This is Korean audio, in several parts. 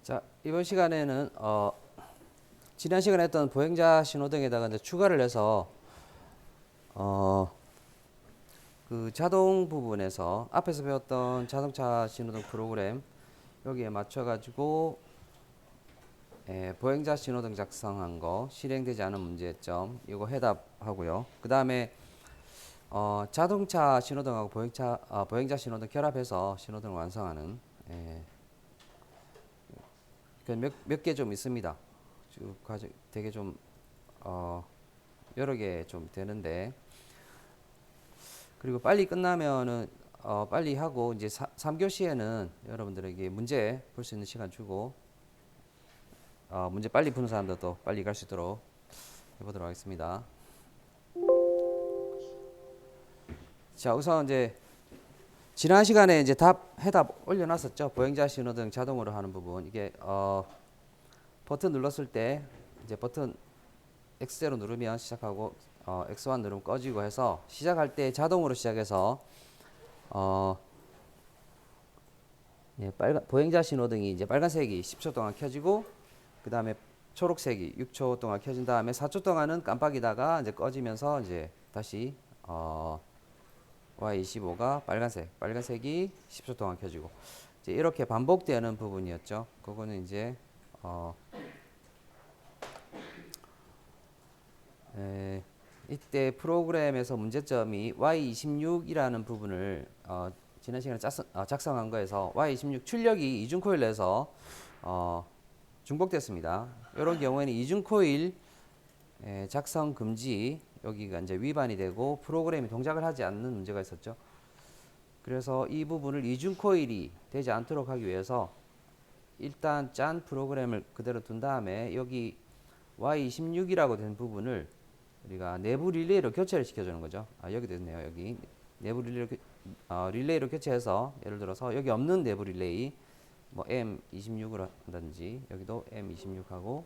자, 이번 시간에는 지난 시간에 했던 보행자 신호등에다가 이제 추가를 해서 어, 그 자동 부분에서 앞에서 배웠던 자동차 신호등 프로그램 여기에 맞춰 가지고 보행자 신호등 작성한 거 실행되지 않은 문제점 이거 해답하고요. 그 다음에 자동차 신호등하고 보행자 신호등 결합해서 신호등을 완성하는 몇 개 좀 있습니다. 쭉 되게 좀 여러 개 좀 되는데, 그리고 빨리 끝나면은 빨리 하고 이제 3교시에는 여러분들에게 문제 볼 수 있는 시간 주고 문제 빨리 푸는 사람들도 빨리 갈 수 있도록 해보도록 하겠습니다. 자, 우선 이제 지난 시간에 이제 해답 올려놨었죠. 보행자 신호등 자동으로 하는 부분. 이게 버튼 눌렀을 때 이제 버튼 X0 누르면 시작하고 X1 누르면 꺼지고 해서 시작할 때 자동으로 시작해서 보행자 신호등이 이제 빨간색이 10초 동안 켜지고 그 다음에 초록색이 6초 동안 켜진 다음에 4초 동안은 깜빡이다가 이제 꺼지면서 이제 다시 Y25가 빨간색이 10초 동안 켜지고 이제 이렇게 반복되는 부분이었죠. 그거는 이제 이때 프로그램에서 문제점이 Y26이라는 부분을 지난 시간에 작성한 거에서 Y26 출력이 이중 코일 내서 중복됐습니다. 이런 경우에는 이중 코일 작성 금지 여기가 이제 위반이 되고 프로그램이 동작을 하지 않는 문제가 있었죠. 그래서 이 부분을 이중 코일이 되지 않도록 하기 위해서 일단 짠 프로그램을 그대로 둔 다음에 여기 Y26이라고 된 부분을 우리가 내부 릴레이로 교체를 시켜주는 거죠. 여기도 있네요. 여기 내부 릴레이로 교체해서 예를 들어서 여기 없는 내부 릴레이 뭐 M26으로 한다든지 여기도 M26하고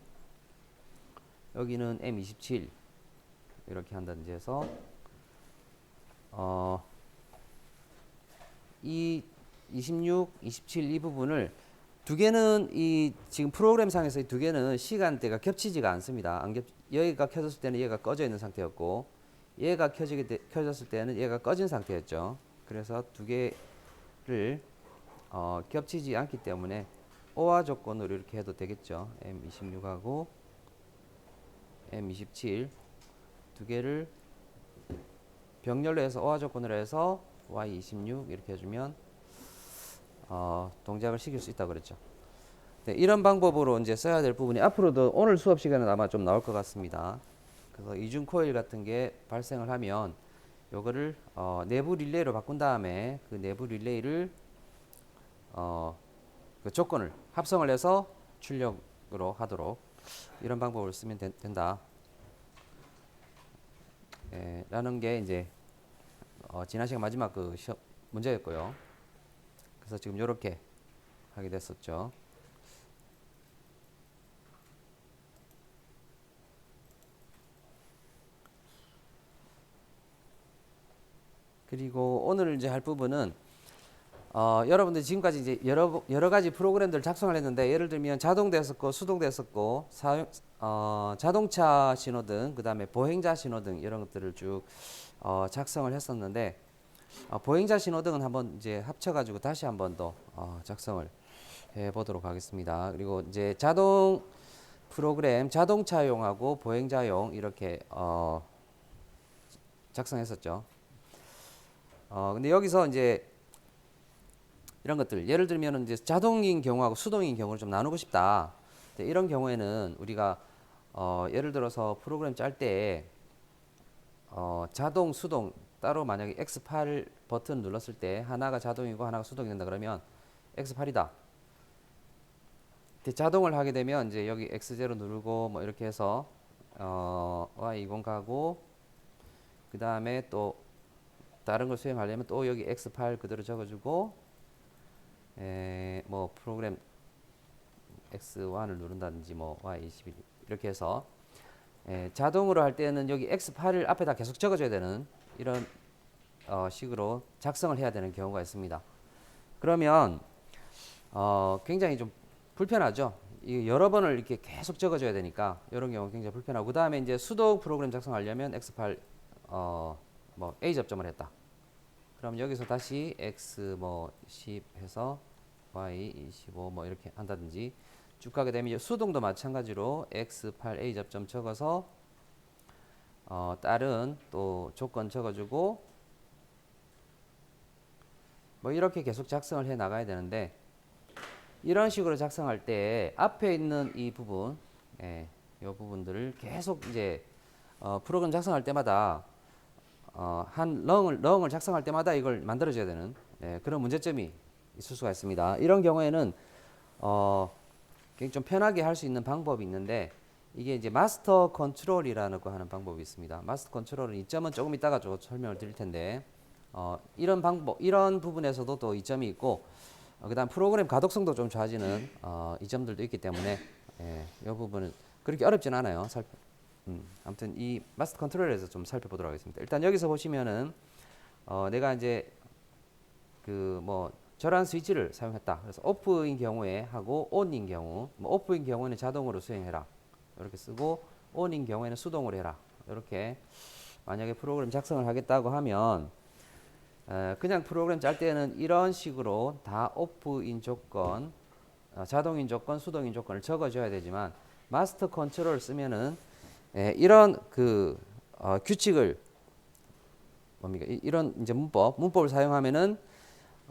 여기는 M27 이렇게 한다든지 해서 이 26, 27 이 부분을 두 개는 이 지금 프로그램 상에서 이 두 개는 시간대가 겹치지가 않습니다. 여기가 켜졌을 때는 얘가 꺼져 있는 상태였고 얘가 켜졌을 때는 얘가 꺼진 상태였죠. 그래서 두 개를 겹치지 않기 때문에 OR 조건으로 이렇게 해도 되겠죠. M26하고 M27 두 개를 병렬로 해서 OR 조건으로 해서 Y26 이렇게 해주면 동작을 시킬 수 있다 그랬죠. 네, 이런 방법으로 이제 써야 될 부분이 앞으로도 오늘 수업 시간에 아마 좀 나올 것 같습니다. 그래서 이중 코일 같은 게 발생을 하면 요거를 내부 릴레이로 바꾼 다음에 그 내부 릴레이를 그 조건을 합성을 해서 출력으로 하도록 이런 방법을 쓰면 된다. 라는 게 이제 지난 시간 마지막 그 문제였고요. 그래서 지금 이렇게 하게 됐었죠. 그리고 오늘 이제 할 부분은 여러분들 지금까지 이제 여러 가지 프로그램들을 작성을 했는데 예를 들면 자동됐었고 수동됐었고 자동차 신호등 그다음에 보행자 신호등 이런 것들을 쭉 작성을 했었는데 보행자 신호등은 한번 이제 합쳐가지고 다시 한번 더 작성을 해보도록 하겠습니다. 그리고 이제 자동 프로그램 자동차용하고 보행자용 이렇게 작성했었죠. 근데 여기서 이제 이런 것들 예를 들면 이제 자동인 경우하고 수동인 경우를 좀 나누고 싶다. 이런 경우에는 우리가 예를 들어서 프로그램 짤 때 자동, 수동 따로 만약에 X8 버튼 눌렀을 때 하나가 자동이고 하나가 수동이 된다 그러면 X8이다. 자동을 하게 되면 이제 여기 X0 누르고 뭐 이렇게 해서 Y20 가고 그 다음에 또 다른 걸 수행하려면 또 여기 X8 그대로 적어주고 뭐 프로그램 X1을 누른다든지 뭐 Y21 이렇게 해서 자동으로 할 때는 여기 X8을 앞에다 계속 적어줘야 되는 이런 식으로 작성을 해야 되는 경우가 있습니다. 그러면 굉장히 좀 불편하죠. 이 여러 번을 이렇게 계속 적어줘야 되니까 이런 경우 굉장히 불편하고 그 다음에 이제 수동 프로그램 작성하려면 x8 뭐 A 접점을 했다. 그럼 여기서 다시 x 뭐 10 해서 y 25 뭐 이렇게 한다든지 쭉 가게 되면 수동도 마찬가지로 x8 A 접점 적어서 다른 또 조건 적어주고 뭐 이렇게 계속 작성을 해 나가야 되는데 이런 식으로 작성할 때 앞에 있는 이 부분, 이 부분들을 계속 이제 프로그램 작성할 때마다 한 렁을 작성할 때마다 이걸 만들어줘야 되는 그런 문제점이 있을 수가 있습니다. 이런 경우에는 굉장히 좀 편하게 할 수 있는 방법이 있는데 이게 이제 마스터 컨트롤이라는 거 하는 방법이 있습니다. 마스터 컨트롤은 이점은 조금 이따가 좀 설명을 드릴 텐데 이런 방법, 이런 부분에서도 또 이점이 있고 그다음 프로그램 가독성도 좀 좋아지는 이점들도 있기 때문에 이 부분은 그렇게 어렵진 않아요. 아무튼 이 마스터 컨트롤에서 좀 살펴보도록 하겠습니다. 일단 여기서 보시면은 내가 이제 그 뭐 절한 스위치를 사용했다. 그래서 오프인 경우에 하고 온인 경우, 뭐 오프인 경우에는 자동으로 수행해라. 이렇게 쓰고 온인 경우에는 수동으로 해라. 이렇게 만약에 프로그램 작성을 하겠다고 하면 그냥 프로그램 짤 때는 이런 식으로 다 오프인 조건, 자동인 조건, 수동인 조건을 적어줘야 되지만 마스터 컨트롤을 쓰면은 이런 그 규칙을 뭡니까? 이런 이제 문법을 사용하면은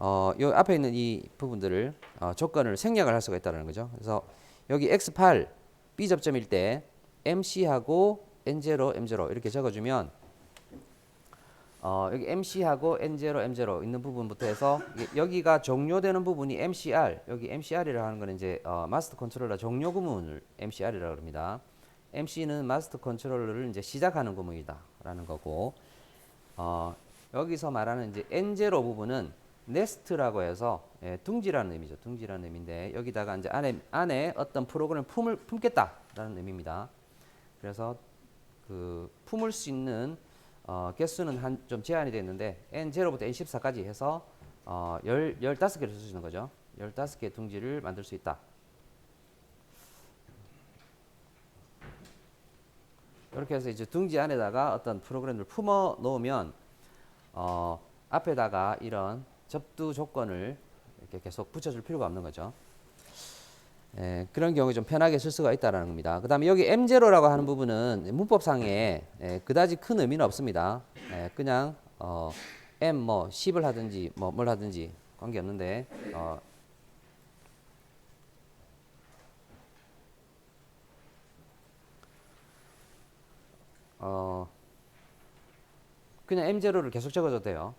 요 앞에 있는 이 부분들을 조건을 생략을 할 수가 있다는 거죠. 그래서 여기 x8 b 접점일 때 mc하고 n0 m0 이렇게 적어주면 여기 mc하고 n0 m0 있는 부분부터 해서 여기가 종료되는 부분이 mcr 여기 mcr이라고 하는 거는 이제 마스터 컨트롤러 종료 구문을 mcr이라고 합니다. mc는 마스터 컨트롤러를 이제 시작하는 구문이다라는 거고 여기서 말하는 이제 n0 부분은 네스트라고 해서 둥지라는 의미죠. 둥지라는 의미인데 여기다가 이제 안에 어떤 프로그램을 품겠다라는 의미입니다. 그래서 그 품을 수 있는 개수는 좀 제한이 되어 있는데 n0부터 n14까지 해서 15개를 쓸 수 있는 거죠. 15개의 둥지를 만들 수 있다. 이렇게 해서 이제 둥지 안에다가 어떤 프로그램을 품어 놓으면 앞에다가 이런 접두 조건을 이렇게 계속 붙여줄 필요가 없는 거죠. 그런 경우에 좀 편하게 쓸 수가 있다는 겁니다. 그 다음에 여기 M0라고 하는 부분은 문법상에 그다지 큰 의미는 없습니다. 그냥 M 뭐 10을 하든지 뭐 뭘 하든지 관계없는데 그냥 M0를 계속 적어줘도 돼요.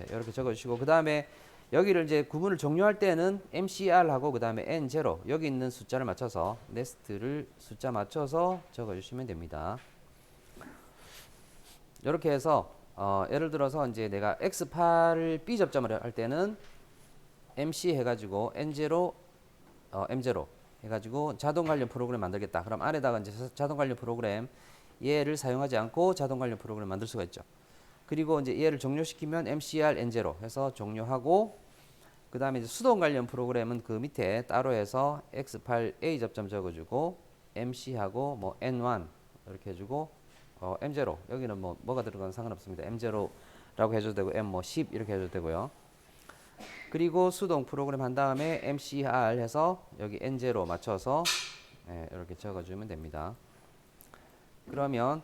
이렇게 적어주시고 그 다음에 여기를 이제 구문을 종료할 때는 MCR하고 그 다음에 N0 여기 있는 숫자를 맞춰서 네스트를 숫자 맞춰서 적어주시면 됩니다. 이렇게 해서 예를 들어서 이제 내가 X8을 B 접점을 할 때는 MC 해가지고 N0 M0 해가지고 자동 관련 프로그램 만들겠다. 그럼 안에다가 이제 자동 관련 프로그램 얘를 사용하지 않고 자동 관련 프로그램 만들 수가 있죠. 그리고 이제 얘를 종료시키면 MCR N0 해서 종료하고 그 다음에 이제 수동 관련 프로그램은 그 밑에 따로 해서 X8A 접점 적어주고 MC하고 뭐 N1 이렇게 해주고 M0 여기는 뭐가 들어가는 상관없습니다. M0라고 해줘도 되고 M 뭐 10 이렇게 해줘도 되고요. 그리고 수동 프로그램 한 다음에 MCR 해서 여기 N0 맞춰서 이렇게 적어주면 됩니다. 그러면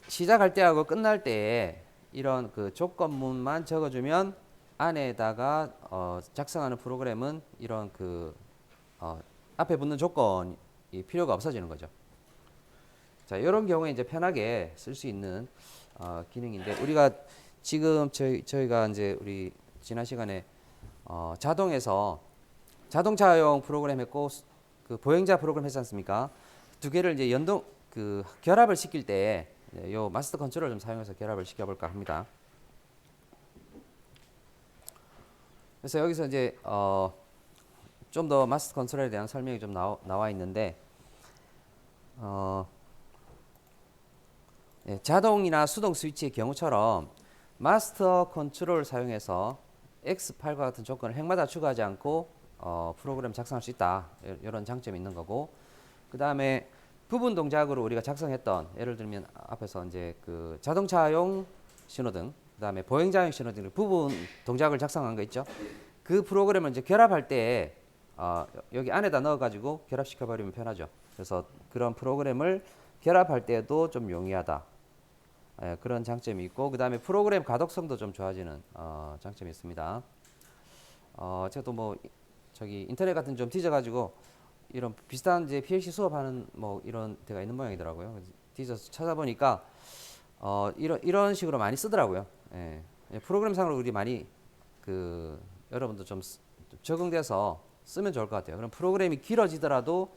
시작할 때하고 끝날 때에 이런 그 조건문만 적어주면 안에다가 작성하는 프로그램은 이런 그 앞에 붙는 조건이 필요가 없어지는 거죠. 자, 이런 경우에 이제 편하게 쓸 수 있는 기능인데 우리가 지금 저희가 이제 우리 지난 시간에 자동에서 자동차용 프로그램 했고 그 보행자 프로그램 했지 않습니까? 두 개를 이제 결합을 시킬 때 요 마스터 컨트롤 좀 사용해서 결합을 시켜볼까 합니다. 그래서 여기서 이제 좀 더 마스터 컨트롤에 대한 설명이 좀 나와 있는데 자동이나 수동 스위치의 경우처럼 마스터 컨트롤을 사용해서 X8과 같은 조건을 핵마다 추가하지 않고 프로그램 작성할 수 있다. 이런 장점이 있는 거고, 그 다음에 부분 동작으로 우리가 작성했던, 예를 들면 앞에서 이제 그 자동차용 신호등, 그 다음에 보행자용 신호등 부분 동작을 작성한 거 있죠. 그 프로그램을 이제 결합할 때 여기 안에다 넣어가지고 결합시켜 버리면 편하죠. 그래서 그런 프로그램을 결합할 때도 좀 용이하다. 그런 장점이 있고, 그 다음에 프로그램 가독성도 좀 좋아지는 장점이 있습니다. 제가 또 뭐 저기 인터넷 같은 좀 뒤져가지고 이런 비슷한 이제 PLC 수업하는 뭐 이런 데가 있는 모양이더라고요. 그래서 뒤져서 찾아보니까 이런 식으로 많이 쓰더라고요. 프로그램상으로 우리 많이 그 여러분도 좀 적응돼서 쓰면 좋을 것 같아요. 그럼 프로그램이 길어지더라도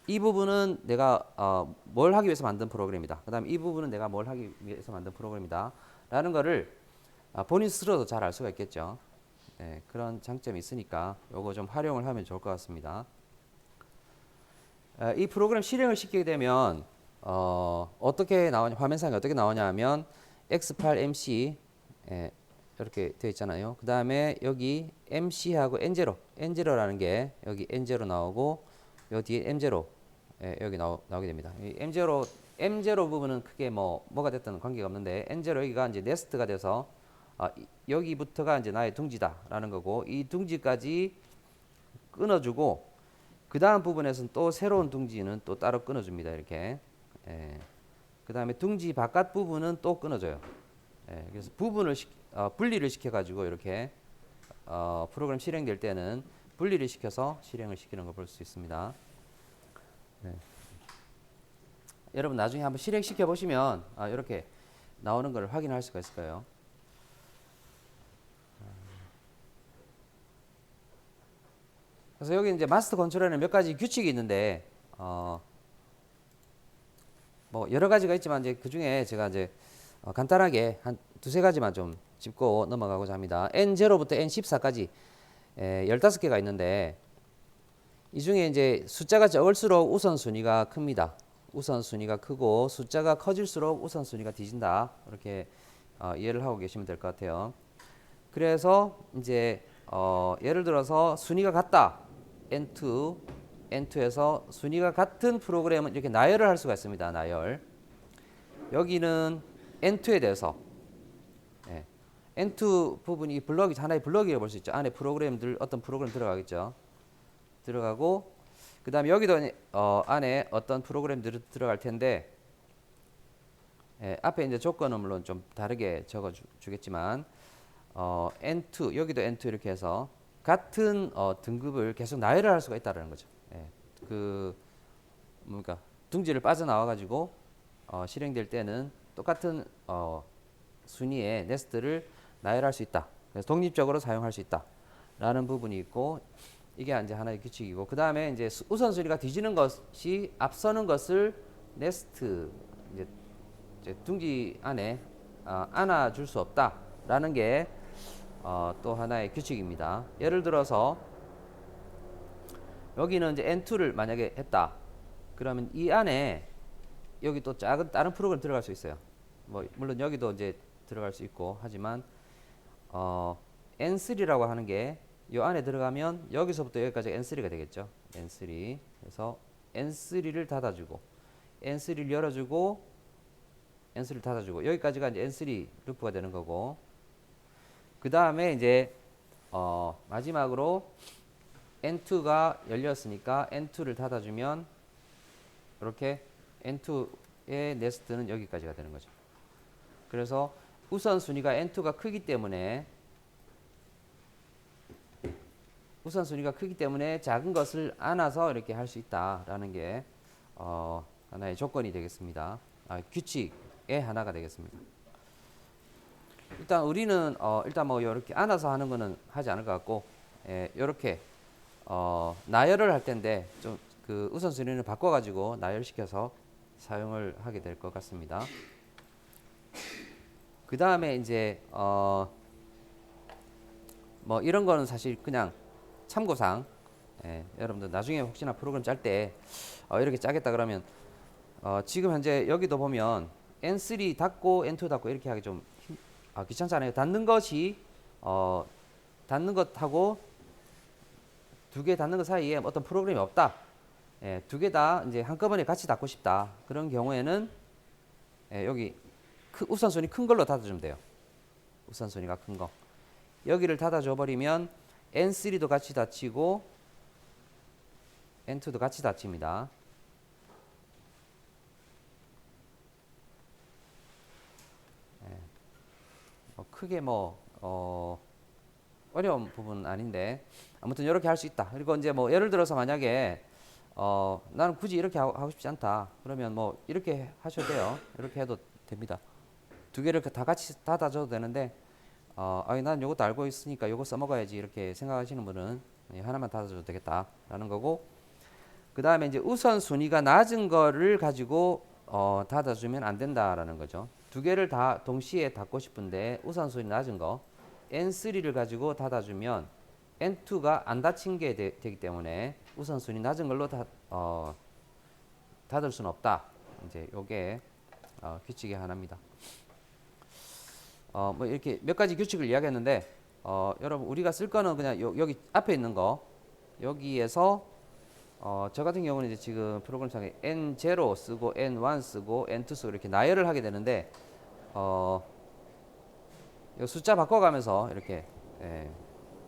이 부분은 내가 뭘 하기 위해서 만든 프로그램이다. 그 다음에 이 부분은 내가 뭘 하기 위해서 만든 프로그램이다. 라는 거를 본인 스스로도 잘 알 수가 있겠죠. 그런 장점이 있으니까 요거 좀 활용을 하면 좋을 것 같습니다. 이 프로그램 실행을 시키게 되면 어떻게 나오냐, 화면상에 어떻게 나오냐 하면 X8MC 이렇게 되어 있잖아요. 그 다음에 여기 MC하고 N0라는 게 여기 N0 나오고 요 뒤에 M0 여기 나오게 됩니다. 이 M0 부분은 크게 뭐가 됐든 관계가 없는데 N0 여기가 이제 네스트가 돼서 여기부터가 이제 나의 둥지다라는 거고, 이 둥지까지 끊어주고 그 다음 부분에서는 또 새로운 둥지는 또 따로 끊어줍니다. 이렇게. 그 다음에 둥지 바깥 부분은 또 끊어줘요. 그래서 분리를 시켜가지고 이렇게 프로그램 실행될 때는 분리를 시켜서 실행을 시키는 걸 볼 수 있습니다. 여러분 나중에 한번 실행시켜 보시면 이렇게 나오는 걸 확인할 수가 있을 거예요. 그래서 여기 이제 마스터 컨트롤에는 몇 가지 규칙이 있는데 뭐 여러 가지가 있지만 이제 그 중에 제가 이제 간단하게 한 두세 가지만 좀 짚고 넘어가고자 합니다. N0부터 N14까지 15개가 있는데 이 중에 이제 숫자가 적을수록 우선순위가 큽니다. 우선순위가 크고 숫자가 커질수록 우선순위가 뒤진다. 이렇게 이해를 하고 계시면 될 것 같아요. 그래서 이제 예를 들어서 순위가 같다. N2에서 순위가 같은 프로그램은 이렇게 나열을 할 수가 있습니다. 나열. 여기는 N2에 대해서 N2 부분이 하나의 블럭이라고 볼 수 있죠. 안에 프로그램들 어떤 프로그램 들어가겠죠. 들어가고 그 다음에 여기도 안에 어떤 프로그램들이 들어갈 텐데 앞에 이제 조건은 물론 좀 다르게 적어 주겠지만 N2 여기도 N2 이렇게 해서 같은 등급을 계속 나열을 할 수가 있다는 거죠. 그 뭡니까 둥지를 빠져나와 가지고 실행될 때는 똑같은 순위의 네스트를 나열할 수 있다. 그래서 독립적으로 사용할 수 있다라는 부분이 있고, 이게 이제 하나의 규칙이고, 그 다음에 이제 우선순위가 뒤지는 것이 앞서는 것을 네스트 이제 둥지 안에 안아줄 수 없다라는 게 또 하나의 규칙입니다. 예를 들어서 여기는 이제 N2를 만약에 했다. 그러면 이 안에 여기 또 작은 다른 프로그램 들어갈 수 있어요. 뭐 물론 여기도 이제 들어갈 수 있고 하지만 N3라고 하는 게 이 안에 들어가면 여기서부터 여기까지 N3가 되겠죠. N3. 그래서 N3를 닫아주고 N3를 열어주고 N3를 닫아주고 여기까지가 이제 N3 루프가 되는 거고, 그 다음에 이제 마지막으로 N2가 열렸으니까 N2를 닫아주면 이렇게 N2의 네스트는 여기까지가 되는 거죠. 그래서 우선순위가 N2가 크기 때문에 작은 것을 안아서 이렇게 할 수 있다라는 게 하나의 조건이 되겠습니다. 규칙의 하나가 되겠습니다. 일단 우리는 일단 뭐 이렇게 안아서 하는 거는 하지 않을 것 같고, 이렇게 나열을 할 텐데 좀 그 우선순위를 바꿔가지고 나열시켜서 사용을 하게 될 것 같습니다. 그 다음에 이제 뭐 이런 거는 사실 그냥 참고상, 여러분들 나중에 혹시나 프로그램 짤 때 이렇게 짜겠다 그러면 지금 현재 여기도 보면 N3 닫고 N2 닫고 이렇게 하기 좀 귀찮잖아요. 닫는 것하고 두 개 닫는 것 사이에 어떤 프로그램이 없다. 예, 두 개 다 이제 한꺼번에 같이 닫고 싶다. 그런 경우에는 예, 여기 우선순위 큰 걸로 닫아주면 돼요. 우선순위가 큰 거. 여기를 닫아줘 버리면 N3도 같이 닫히고 N2도 같이 닫힙니다. 예, 크게 어려운 부분은 아닌데 아무튼 이렇게 할 수 있다. 그리고 이제 뭐 예를 들어서 만약에 나는 굳이 이렇게 하고 싶지 않다. 그러면 뭐 이렇게 하셔도 돼요. 이렇게 해도 됩니다. 두 개를 다 같이 닫아줘도 되는데 난 요것도 알고 있으니까 요거 써먹어야지 이렇게 생각하시는 분은 하나만 닫아줘도 되겠다라는 거고, 그 다음에 이제 우선순위가 낮은 거를 가지고 닫아주면 안 된다라는 거죠. 두 개를 다 동시에 닫고 싶은데 우선순위 낮은 거 N3를 가지고 닫아주면 N2가 안 닫힌 게 되기 때문에 우선순위 낮은 걸로 닫을 수는 없다. 이제 요게 규칙의 하나입니다. 뭐 이렇게 몇 가지 규칙을 이야기했는데 여러분 우리가 쓸 거는 그냥 여기 앞에 있는 거 여기에서 저 같은 경우는 이제 지금 프로그램상에 N0 쓰고 N1 쓰고 N2 쓰고 이렇게 나열을 하게 되는데 이 숫자 바꿔가면서 이렇게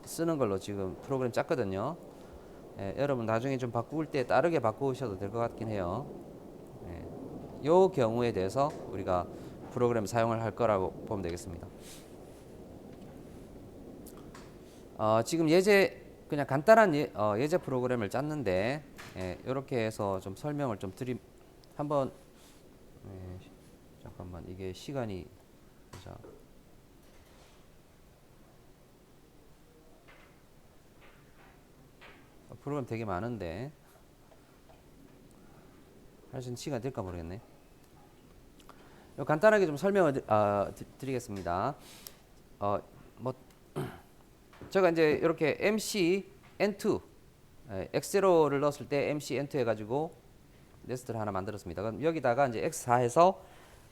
쓰는 걸로 지금 프로그램 짰거든요. 여러분 나중에 좀 바꿀 때 다르게 바꾸셔도 될 것 같긴 해요. 이 경우에 대해서 우리가 프로그램 사용을 할 거라고 보면 되겠습니다. 지금 그냥 간단한 예제 프로그램을 짰는데 이렇게 해서 좀 설명을 좀 한번 잠깐만 이게 시간이 보자. 프로그램 되게 많은데 할 수 있는 시간 될까 모르겠네. 간단하게 좀 설명을 드리겠습니다. 뭐 제가 이제 이렇게 MC N2 X0를 넣었을 때 MC N2 해가지고 네스트를 하나 만들었습니다. 그럼 여기다가 이제 X4해서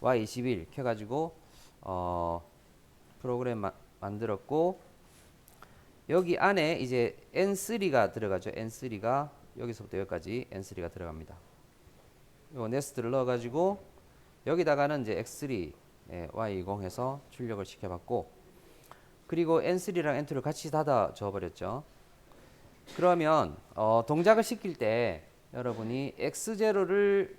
Y21 켜가지고 프로그램 만들었고, 여기 안에 이제 N3가 들어가죠. N3가 여기서부터 여기까지 N3가 들어갑니다. 요 네스트를 넣어가지고 여기다가는 이제 X3 Y20 해서 출력을 시켜봤고, 그리고 N3랑 N2를 같이 닫아 줘 버렸죠. 그러면 동작을 시킬 때 여러분이 X0를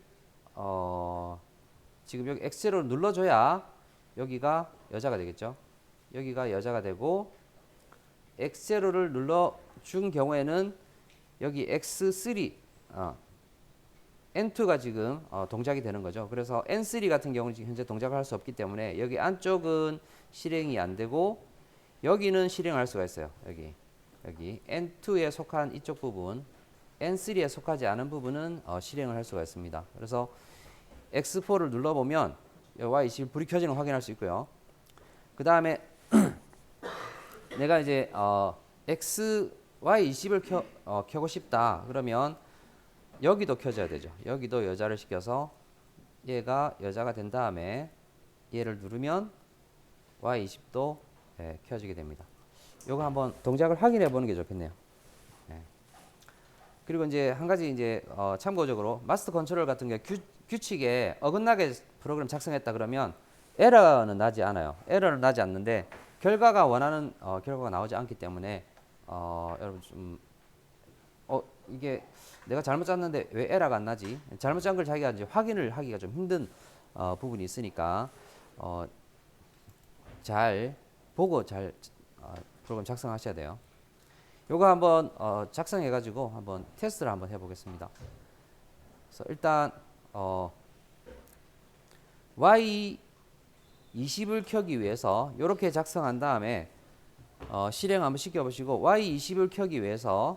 지금 여기 X0를 눌러줘야 여기가 여자가 되겠죠. 여기가 여자가 되고, X0를 눌러준 경우에는 여기 X3 N2가 지금 동작이 되는 거죠. 그래서 N3 같은 경우는 지금 현재 동작을 할 수 없기 때문에 여기 안쪽은 실행이 안 되고 여기는 실행할 수가 있어요. 여기 N2에 속한 이쪽 부분, N3에 속하지 않은 부분은 실행을 할 수가 있습니다. 그래서 X4를 눌러보면 Y20 불이 켜지는 거 확인할 수 있고요. 그 다음에 내가 이제 Y20을 켜고 싶다. 그러면 여기도 켜져야 되죠. 여기도 여자를 시켜서 얘가 여자가 된 다음에 얘를 누르면 Y20도 켜지게 됩니다. 요거 한번 동작을 확인해 보는 게 좋겠네요. 그리고 이제 한 가지 이제 참고적으로 마스터 컨트롤 같은 게 규칙에 어긋나게 프로그램 작성했다 그러면 에러는 나지 않아요. 에러는 나지 않는데 결과가 원하는 결과가 나오지 않기 때문에 여러분 좀 이게 내가 잘못 짰는데 왜 에러가 안 나지? 잘못 짠 걸 자기가 이제 확인을 하기가 좀 힘든 부분이 있으니까 잘 보고 프로그램 작성하셔야 돼요. 요거 한번 작성해 가지고 한번 테스트를 한번 해보겠습니다. 그래서 일단 Y20을 켜기 위해서 이렇게 작성한 다음에 실행 한번 시켜보시고 Y20을 켜기 위해서는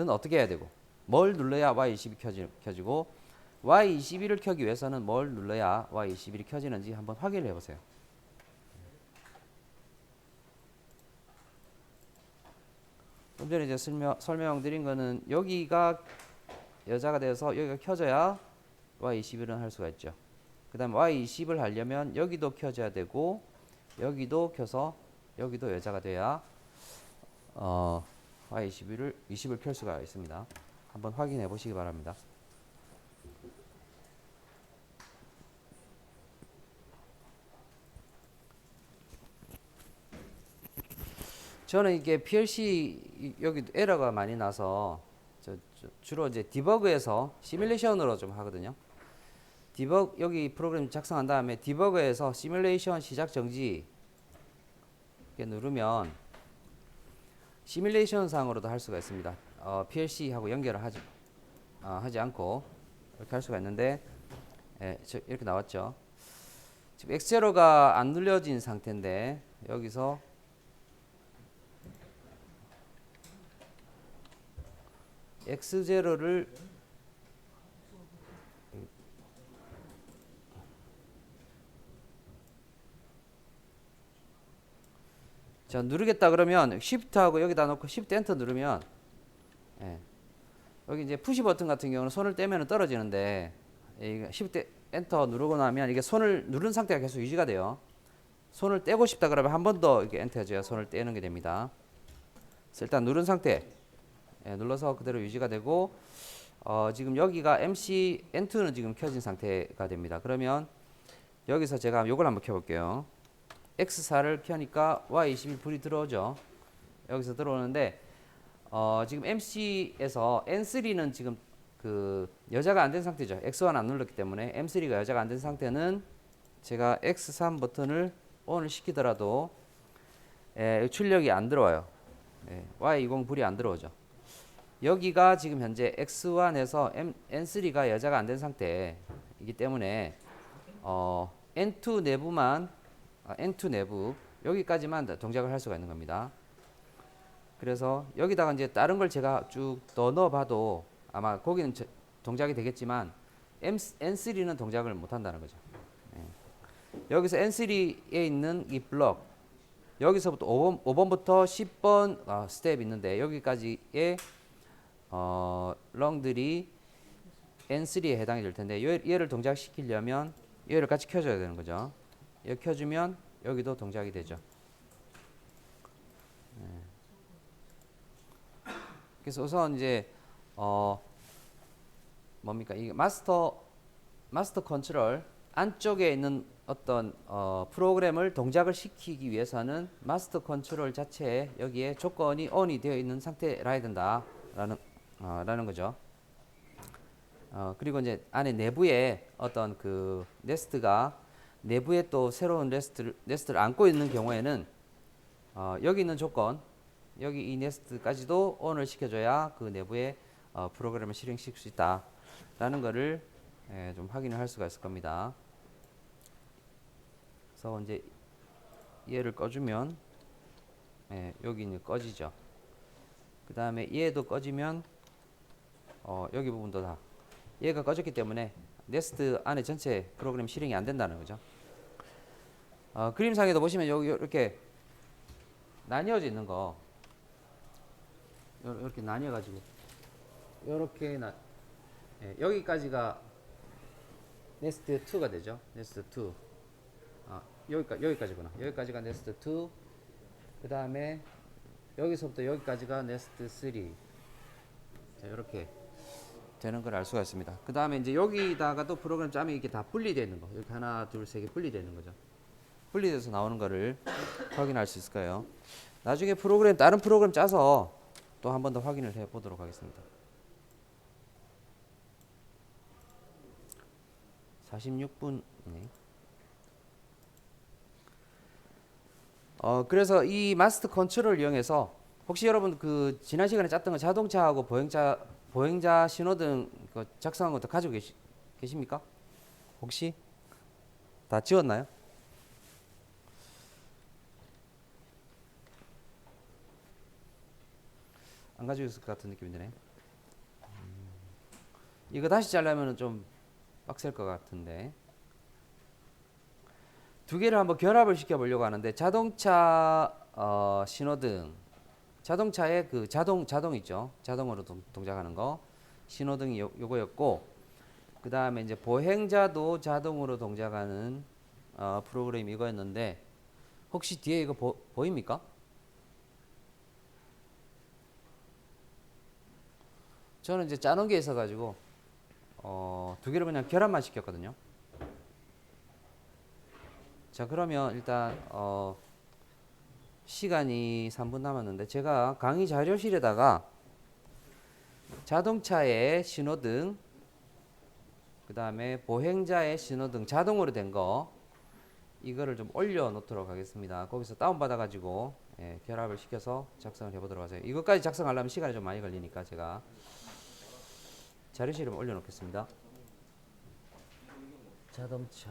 어떻게 해야 되고 뭘 눌러야 Y20이 켜지고 Y21을 켜기 위해서는 뭘 눌러야 Y21이 켜지는지 한번 확인을 해보세요. 좀 전에 이제 설명드린 거는 여기가 여자가 돼서 여기가 켜져야 Y21은 할 수가 있죠. 그 다음 Y20을 하려면 여기도 켜져야 되고 여기도 켜서 여기도 여자가 돼야 Y20을 켤 수가 있습니다. 한번 확인해 보시기 바랍니다. 저는 이게 PLC 여기 에러가 많이 나서 주로 이제 디버그에서 시뮬레이션으로 좀 하거든요. 여기 프로그램 작성한 다음에 디버그에서 시뮬레이션 시작 정지 이렇게 누르면 시뮬레이션 상으로도 할 수가 있습니다. PLC하고 연결을 하지 않고 이렇게 할 수가 있는데, 이렇게 나왔죠. 지금 X0가 안 눌려진 상태인데 여기서 X0를 자 누르겠다 그러면 Shift하고 여기다 놓고 Shift Enter 누르면, 여기 이제 푸시 버튼 같은 경우는 손을 떼면 떨어지는데, Shift Enter 누르고 나면 이게 손을 누른 상태가 계속 유지가 돼요. 손을 떼고 싶다 그러면 한 번 더 이렇게 엔터 해줘야 손을 떼는 게 됩니다. 그래서 일단 누른 상태, 눌러서 그대로 유지가 되고, 지금 여기가 MC N2는 지금 켜진 상태가 됩니다. 그러면 여기서 제가 이걸 한번 켜볼게요. X4를 켜니까 Y21 불이 들어오죠. 여기서 들어오는데, 지금 MC에서 N3는 지금 그 여자가 안 된 상태죠. X1 안 눌렀기 때문에 M3가 여자가 안 된 상태는 제가 X3 버튼을 ON을 시키더라도 출력이 안 들어와요. Y20 불이 안 들어오죠. 여기가 지금 현재 X1에서 N3가 여자가 안 된 상태이기 때문에 N2 내부 여기까지만 동작을 할 수가 있는 겁니다. 그래서 여기다가 이제 다른 걸 제가 쭉 더 넣어봐도 아마 거기는 동작이 되겠지만 N3는 동작을 못 한다는 거죠. 여기서 N3에 있는 이 블럭, 여기서부터 5번부터 10번 스텝 있는데 여기까지의 런들이 N3에 해당이 될 텐데, 얘를 동작시키려면 얘를 같이 켜줘야 되는 거죠. 얘 켜주면 여기도 동작이 되죠. 그래서 우선 이제 뭡니까, 이게 마스터 컨트롤 안쪽에 있는 어떤 프로그램을 동작을 시키기 위해서는 마스터 컨트롤 자체에 여기에 조건이 ON이 되어 있는 상태라야 된다라는 거죠. 그리고 이제 안에 내부에 어떤 그 네스트가 내부에 또 새로운 네스트를 안고 있는 경우에는 여기 있는 조건, 여기 이 네스트까지도 ON을 시켜줘야 그 내부에 프로그램을 실행시킬 수 있다라는 거를 좀 확인을 할 수가 있을 겁니다. 그래서 이제 얘를 꺼주면 여기는 꺼지죠. 그 다음에 얘도 꺼지면 여기 부분도 다 얘가 꺼졌기 때문에 네스트 안에 전체 프로그램 실행이 안 된다는 거죠. 그림상에도 보시면 여기 이렇게 나뉘어져 있는 거, 이렇게 나뉘어 가지고 이렇게 여기까지가 네스트 2가 되죠. 네스트 2. 여기까지구나. 여기까지가 네스트 2. 그 다음에 여기서부터 여기까지가 네스트 3. 자, 이렇게 되는 걸 알 수가 있습니다. 그 다음에 이제 여기다가 또 프로그램 짬이 이렇게 다 분리되어 있는 거. 이렇게 하나, 둘, 세 개 분리되어 있는 거죠. 분리돼서 나오는 거를 확인할 수 있을 거예요. 나중에 다른 프로그램 짜서 또 한 번 더 확인을 해 보도록 하겠습니다. 46분이네. 그래서 이 마스터 컨트롤을 이용해서 혹시 여러분 그 지난 시간에 짰던 거 자동차하고 보행자 신호등 작성한 것도 가지고 계십니까? 혹시 다 지웠나요? 안 가지고 있을 것 같은 느낌이 드네. 이거 다시 짜려면 좀 빡셀 것 같은데, 두 개를 한번 결합을 시켜보려고 하는데, 자동차 신호등, 자동차의 그 자동 있죠, 자동으로 동작하는 거, 신호등이 요거였고, 그 다음에 이제 보행자도 자동으로 동작하는 프로그램이 이거였는데, 혹시 뒤에 이거 보입니까? 저는 이제 짜놓은 게 있어가지고 두 개를 그냥 결합만 시켰거든요. 자, 그러면 일단 시간이 3분 남았는데 제가 강의 자료실에다가 자동차의 신호등, 그 다음에 보행자의 신호등 자동으로 된 거 이거를 좀 올려 놓도록 하겠습니다. 거기서 다운받아 가지고 결합을 시켜서 작성을 해 보도록 하세요. 이것까지 작성하려면 시간이 좀 많이 걸리니까 제가 자료실에 올려 놓겠습니다. 자동차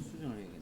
수정을 해야겠네.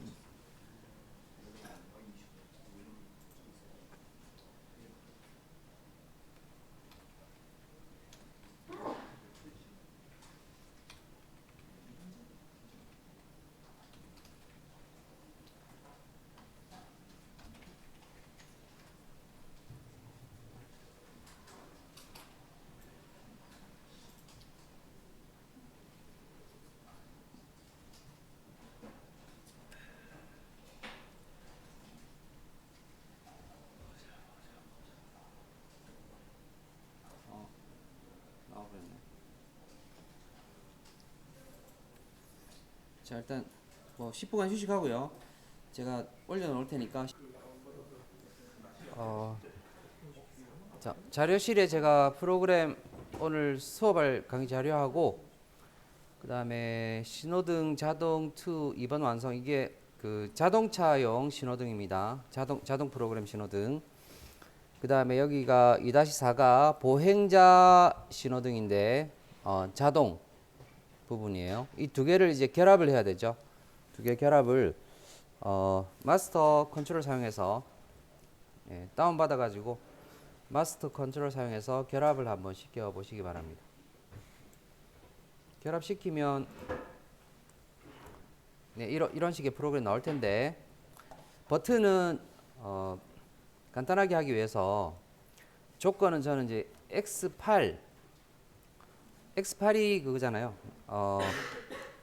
나와버렸네. 자, 일단 뭐 10분간 휴식하고요. 제가 올려놓을 테니까 자, 자료실에 제가 프로그램 오늘 수업할 강의 자료하고 그 다음에 신호등 자동 2 2번 완성, 이게 그 자동차용 신호등입니다. 자동 프로그램 신호등. 그 다음에 여기가 2-4가 보행자 신호등인데 자동 부분이에요. 이 두 개를 이제 결합을 해야 되죠. 두 개 결합을 마스터 컨트롤 사용해서 다운받아 가지고 마스터 컨트롤 사용해서 결합을 한번 시켜 보시기 바랍니다. 결합시키면 이런 식의 프로그램이 나올 텐데, 버튼은 간단하게 하기 위해서 조건은 저는 이제 X8이 그거잖아요.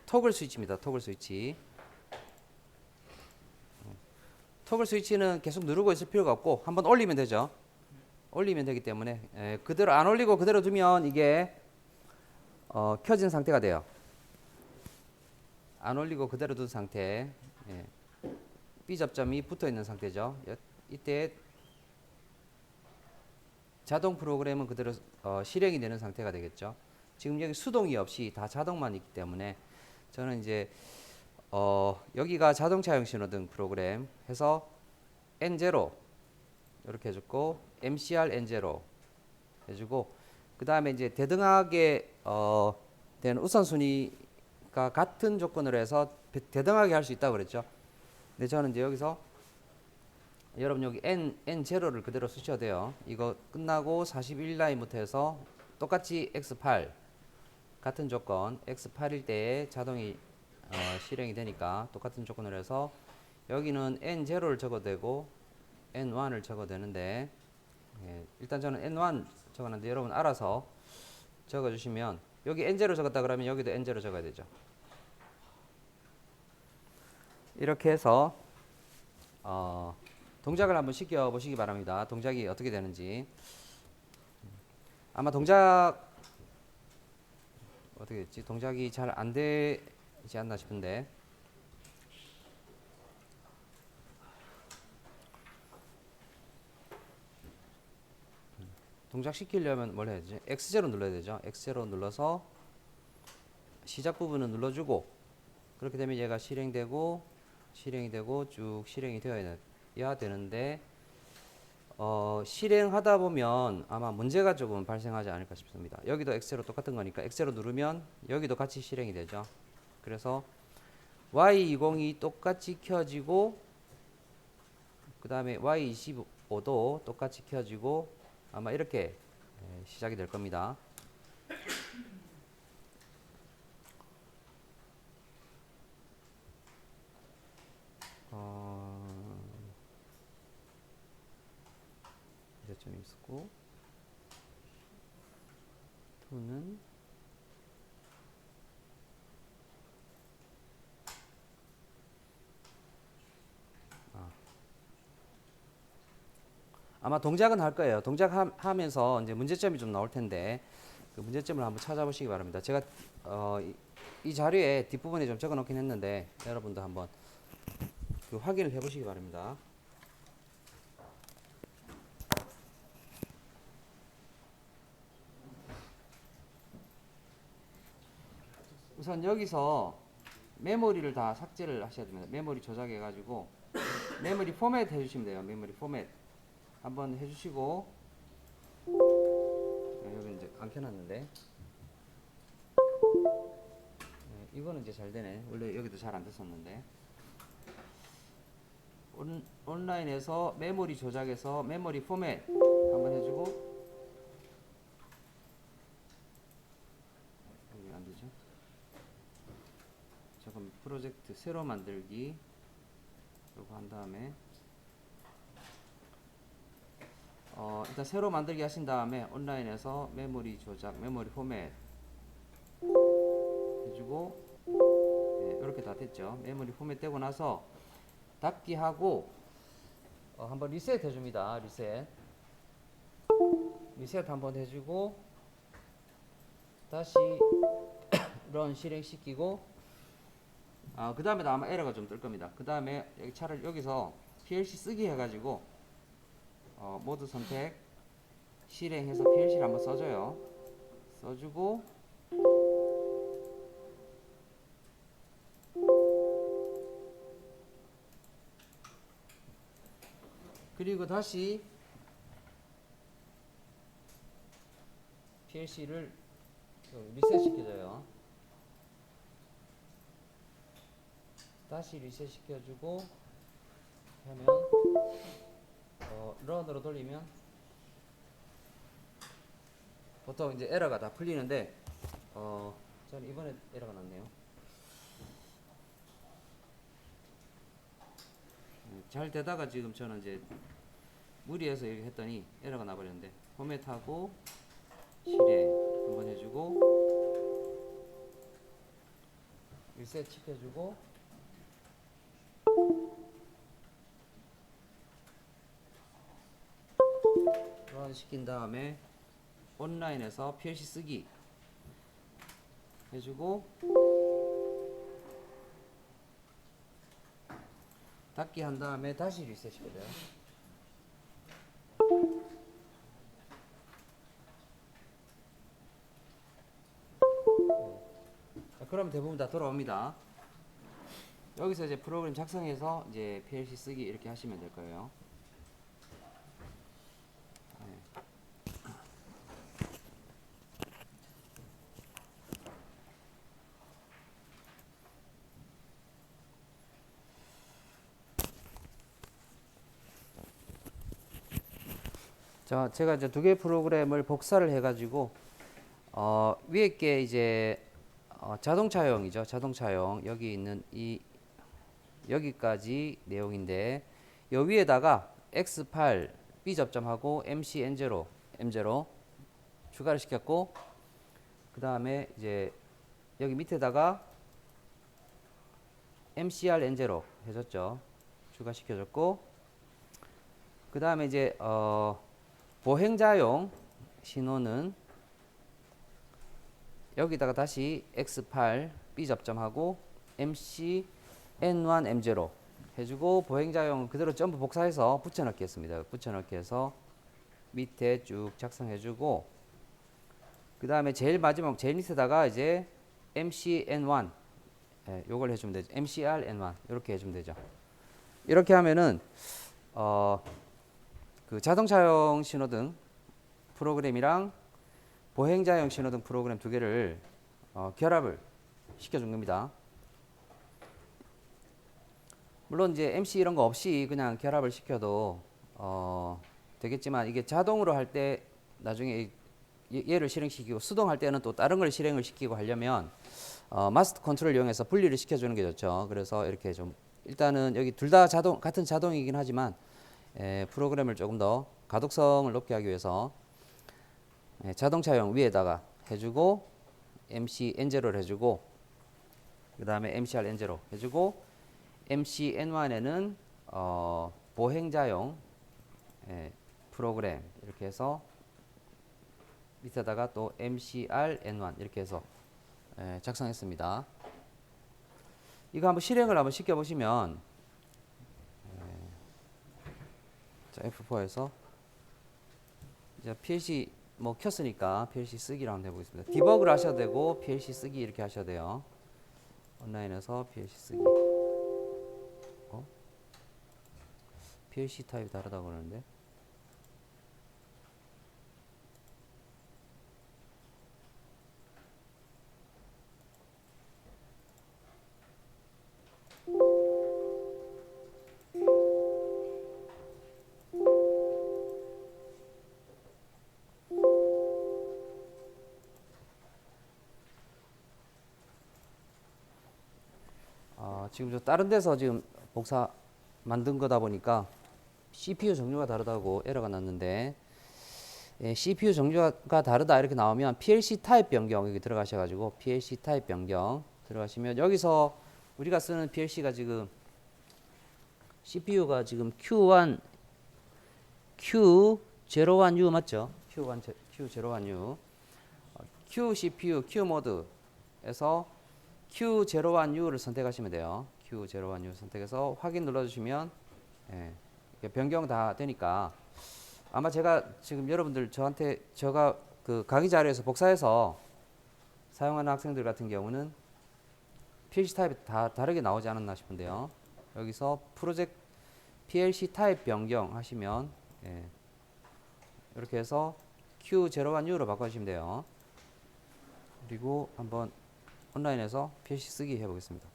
토글 스위치입니다. 토글 스위치. 토글 스위치는 계속 누르고 있을 필요가 없고 한번 올리면 되죠. 올리면 되기 때문에 그대로 안 올리고 그대로 두면 이게 켜진 상태가 돼요. 안 올리고 그대로 둔 상태, B 접점이 붙어 있는 상태죠. 이때 자동 프로그램은 그대로 실행이 되는 상태가 되겠죠. 지금 여기 수동이 없이 다 자동만 있기 때문에 저는 이제 여기가 자동차용 신호등 프로그램 해서 N0 이렇게 해줬고 MCR N0 해주고, 그 다음에 이제 대등하게 된 우선순위가 같은 조건으로 해서 대등하게 할 수 있다고 그랬죠. 근데 저는 이제 여기서 여러분 여기 N0를 그대로 쓰셔야 돼요. 이거 끝나고 41라인부터 해서 똑같이 X8 같은 조건 X8일 때에 자동이 실행이 되니까 똑같은 조건으로 해서 여기는 N0를 적어도 되고 N1을 적어도 되는데, 일단 저는 N1 적었는데 여러분 알아서 적어주시면, 여기 N0 적었다 그러면 여기도 N0 적어야 되죠. 이렇게 해서 동작을 한번 시켜 보시기 바랍니다. 동작이 어떻게 되는지. 아마 동작 어떻게 됐지? 동작이 잘 안 되지 않나 싶은데, 동작 시키려면 뭘 해야 되지? X0 눌러야 되죠. X0 눌러서 시작 부분은 눌러주고, 그렇게 되면 얘가 실행되고 쭉 실행이 되어야 되는데 실행하다 보면 아마 문제가 조금 발생하지 않을까 싶습니다. 여기도 X0 똑같은 거니까 X0 누르면 여기도 같이 실행이 되죠. 그래서 Y20이 똑같이 켜지고 그 다음에 Y25도 똑같이 켜지고 아마 이렇게 시작이 될 겁니다. 이점이 있었고 2는 아마 동작은 할 거예요. 동작하면서 이제 문제점이 좀 나올 텐데 그 문제점을 한번 찾아보시기 바랍니다. 제가 이 자료에 뒷부분에 좀 적어 놓긴 했는데 여러분도 한번 그 확인을 해 보시기 바랍니다. 우선 여기서 메모리를 다 삭제를 하셔야 됩니다. 메모리 조작해 가지고 메모리 포맷 해 주시면 돼요. 메모리 포맷 한번 해 주시고 여기 이제 안 켜놨는데 이거는 이제 잘 되네. 원래 여기도 잘 안 됐었는데 온라인에서 메모리 조작해서 메모리 포맷 한번 해주고 여기 안 되죠? 조금 프로젝트 새로 만들기 이거 한 다음에 일단 새로 만들기 하신 다음에 온라인에서 메모리 조작 메모리 포맷 해주고 이렇게 다 됐죠. 메모리 포맷 되고 나서 닫기 하고 한번 리셋 해줍니다. 리셋 한번 해주고 다시 런 실행시키고 그 다음에 아마 에러가 좀 뜰 겁니다. 그 다음에 차라리 여기서 PLC 쓰기 해가지고 모드 선택 실행해서 PLC를 한번 써줘요. 써주고 그리고 다시 PLC를 리셋 시켜줘요. 다시 리셋 시켜주고 하면 런으로 돌리면 보통 이제 에러가 다 풀리는데 저는 이번에 에러가 났네요. 잘 되다가 지금 저는 이제 무리해서 이렇게 했더니 에러가 나버렸는데 포맷하고 실행 한번 해주고 리셋 시켜주고 런 시킨 다음에 온라인에서 PLC 쓰기 해주고 닫기 한 다음에 다시 리셋 시켜줘요. 그럼 대부분 다 돌아옵니다. 여기서 이제 프로그램 작성해서 이제 PLC 쓰기 이렇게 하시면 될 거예요. 자, 제가 이제 두 개 프로그램을 복사를 해가지고 위에 게 이제 자동차용이죠. 자동차용 여기 있는 이 여기까지 내용인데 여 위에다가 X8 B 접점하고 MC M0 추가를 시켰고 그 다음에 이제 여기 밑에다가 MCR N0 해줬죠. 추가시켜줬고 그 다음에 이제 보행자용 신호는 여기다가 다시 X8 B 접점하고 MC N1 M0 해주고 보행자용 그대로 전부 복사해서 붙여넣기 했습니다. 붙여넣기 해서 밑에 쭉 작성해주고 그 다음에 제일 마지막 제일 밑에다가 이제 MC N1 요걸 해주면 되죠. MCR N1 이렇게 해주면 되죠. 이렇게 하면은 그 자동차용 신호등 프로그램이랑 보행자용 신호등 프로그램 두 개를 결합을 시켜준 겁니다. 물론 이제 MC 이런 거 없이 그냥 결합을 시켜도 되겠지만 이게 자동으로 할 때 나중에 얘를 실행시키고 수동할 때는 또 다른 걸 실행을 시키고 하려면 마스터 컨트롤 이용해서 분리를 시켜주는 게 좋죠. 그래서 이렇게 좀 일단은 여기 둘 다 같은 자동이긴 하지만 프로그램을 조금 더 가독성을 높게 하기 위해서 자동차용 위에다가 해주고 MC N0를 해주고 그 다음에 MCR N0 해주고 MC N1에는 보행자용 프로그램 이렇게 해서 밑에다가 또 MCR N1 이렇게 해서 작성했습니다. 이거 한번 실행을 한번 시켜보시면 자, F4에서 이제 PLC 뭐 켰으니까 PLC 쓰기를 한번 해보겠습니다. 디버그를 하셔도 되고 PLC 쓰기 이렇게 하셔도 돼요. 온라인에서 PLC 쓰기. PLC 타입이 다르다고 그러는데. 지금 저 다른 데서 지금 복사 만든 거다 보니까 CPU 종류가 다르다고 에러가 났는데 CPU 종류가 다르다 이렇게 나오면 PLC 타입 변경 여기 들어가셔가지고 PLC 타입 변경 들어가시면 여기서 우리가 쓰는 PLC가 지금 CPU가 지금 Q01U 맞죠? Q01U Q CPU Q 모드에서 Q01U를 선택하시면 돼요. Q01U 선택해서 확인 눌러주시면 변경 다 되니까 아마 제가 지금 여러분들 저한테 제가 그 강의 자료에서 복사해서 사용하는 학생들 같은 경우는 PLC 타입이 다 다르게 나오지 않았나 싶은데요. 여기서 프로젝트 PLC 타입 변경 하시면 이렇게 해서 Q01U로 바꿔주시면 돼요. 그리고 한번 온라인에서 PLC 쓰기 해보겠습니다.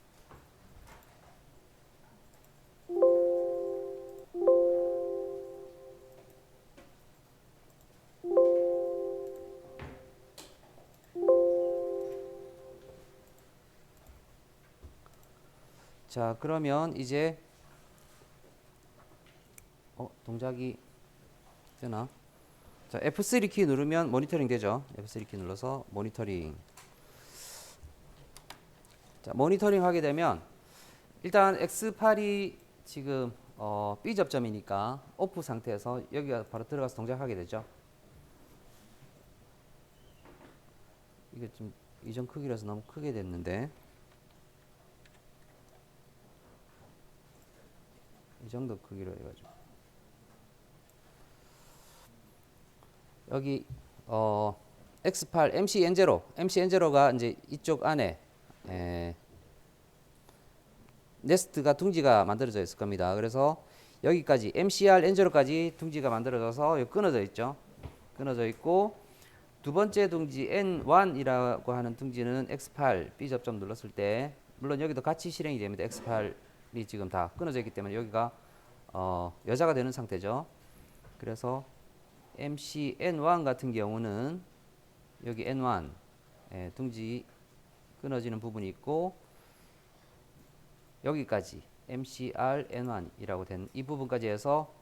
자, 그러면 이제 동작이 되나? 자, F3 키 누르면 모니터링 되죠. F3 키 눌러서 모니터링. 자, 모니터링 하게 되면 일단 X8이 지금 B 접점이니까 오프 상태에서 여기가 바로 들어가서 동작하게 되죠. 이게 좀 이전 크기라서 너무 크게 됐는데 이 정도 크기로 해가지고 여기 X8 MC N0가 이제 이쪽 안에 네스트가 둥지가 만들어져 있을 겁니다. 그래서 여기까지 MCR N0까지 둥지가 만들어져서 끊어져 있죠. 끊어져 있고 두 번째 둥지 N1이라고 하는 둥지는 X8 B 접점 눌렀을 때 물론 여기도 같이 실행이 됩니다. X8이 지금 다 끊어져 있기 때문에 여기가 여자가 되는 상태죠. 그래서 MC N1 같은 경우는 여기 N1 둥지 끊어지는 부분이 있고 여기까지 MCR N1이라고 된 이 부분까지 해서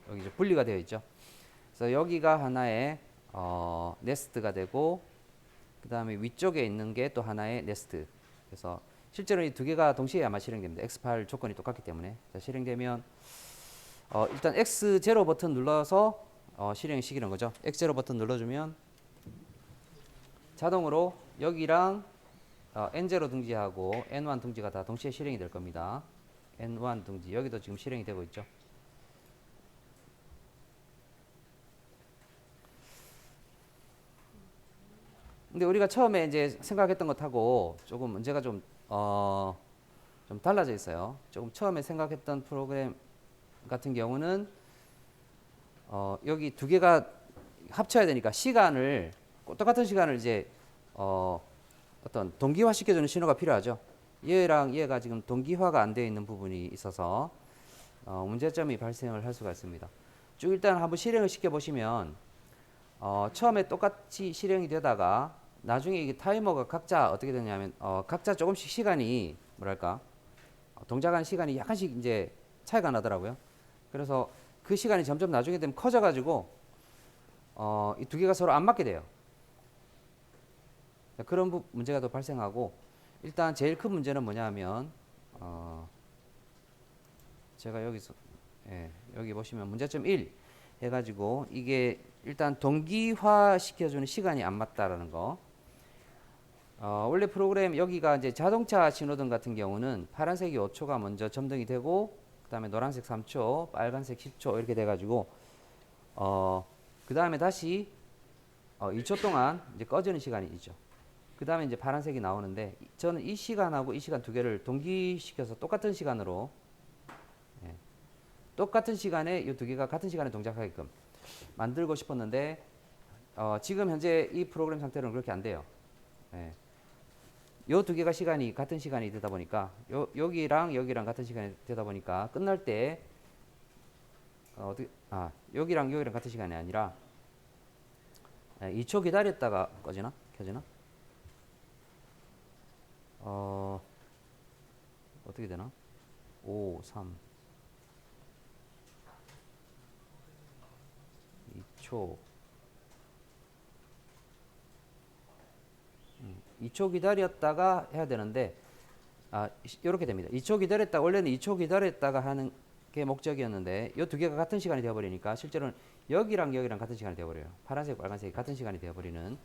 여기 이제 분리가 되어 있죠. 그래서 여기가 하나의 네스트가 되고 그 다음에 위쪽에 있는 게 또 하나의 네스트. 그래서 실제로 이 두 개가 동시에 아마 실행됩니다. X8 조건이 똑같기 때문에. 자, 실행되면 일단 X0 버튼 눌러서 실행시키는 거죠. X0 버튼 눌러주면 자동으로 여기랑 N0 둥지하고 N1 둥지가 다 동시에 실행이 될 겁니다. N1 둥지 여기도 지금 실행이 되고 있죠. 근데 우리가 처음에 이제 생각했던 것하고 조금 문제가 좀 달라져 있어요. 조금 처음에 생각했던 프로그램 같은 경우는 여기 두 개가 합쳐야 되니까 시간을 똑같은 시간을 이제 어떤 동기화 시켜주는 신호가 필요하죠. 얘랑 얘가 지금 동기화가 안 되어 있는 부분이 있어서 문제점이 발생을 할 수가 있습니다. 쭉 일단 한번 실행을 시켜 보시면 처음에 똑같이 실행이 되다가 나중에 이게 타이머가 각자 어떻게 되냐면 각자 조금씩 시간이 뭐랄까 동작하는 시간이 약간씩 이제 차이가 나더라고요. 그래서 그 시간이 점점 나중에 되면 커져가지고 이 두 개가 서로 안 맞게 돼요. 그런 문제가 또 발생하고 일단 제일 큰 문제는 뭐냐면 제가 여기서 여기 보시면 문제점 1 해가지고 이게 일단 동기화 시켜주는 시간이 안 맞다라는 거. 원래 프로그램 여기가 이제 자동차 신호등 같은 경우는 파란색이 5초가 먼저 점등이 되고 그 다음에 노란색 3초, 빨간색 10초 이렇게 돼가지고 그 다음에 다시 2초 동안 이제 꺼지는 시간이 있죠. 그 다음에 이제 파란색이 나오는데 저는 이 시간하고 이 시간 두 개를 동기시켜서 똑같은 시간으로 똑같은 시간에 이 두 개가 같은 시간에 동작하게끔 만들고 싶었는데 지금 현재 이 프로그램 상태로는 그렇게 안 돼요. 요 두 개가 시간이 같은 시간이 되다 보니까 여기랑 여기랑 같은 시간이 되다 보니까 끝날 때 여기랑 여기랑 같은 시간이 아니라 2초 기다렸다가 꺼지나? 켜지나? 어떻게 되나? 5, 3 2초 2초 기다렸다가 해야 되는데 이렇게 됩니다. 2초 기다렸다 원래는 2초 기다렸다가 하는 게 목적이었는데 이 두 개가 같은 시간이 되어버리니까 실제로는 여기랑 여기랑 같은 시간이 되어버려요. 파란색, 빨간색이 같은 시간이 되어버리는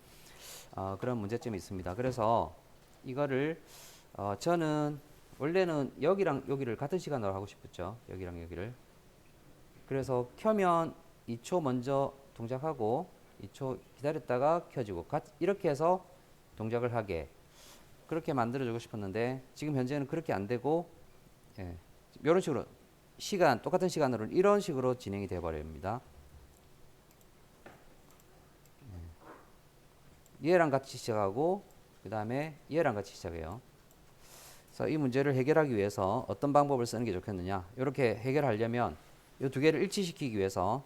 그런 문제점이 있습니다. 그래서 이거를 저는 원래는 여기랑 여기를 같은 시간으로 하고 싶었죠. 여기랑 여기를. 그래서 켜면 2초 먼저 동작하고 2초 기다렸다가 켜지고 이렇게 해서 동작을 하게 그렇게 만들어주고 싶었는데 지금 현재는 그렇게 안 되고 이런 식으로 똑같은 시간으로 이런 식으로 진행이 되어 버립니다. 얘랑 같이 시작하고 그 다음에 얘랑 같이 시작해요. 그래서 이 문제를 해결하기 위해서 어떤 방법을 쓰는 게 좋겠느냐 이렇게 해결하려면 이 두 개를 일치시키기 위해서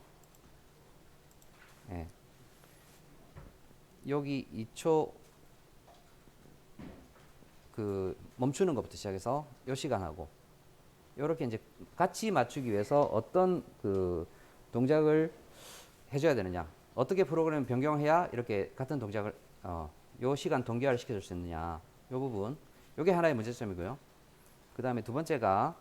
여기 2초 그 멈추는 것부터 시작해서 요 시간하고 이렇게 이제 같이 맞추기 위해서 어떤 그 동작을 해줘야 되느냐 어떻게 프로그램 변경해야 이렇게 같은 동작을 요 시간 동기화를 시켜줄 수 있느냐 요 부분 요게 하나의 문제점이고요. 그 다음에 두 번째가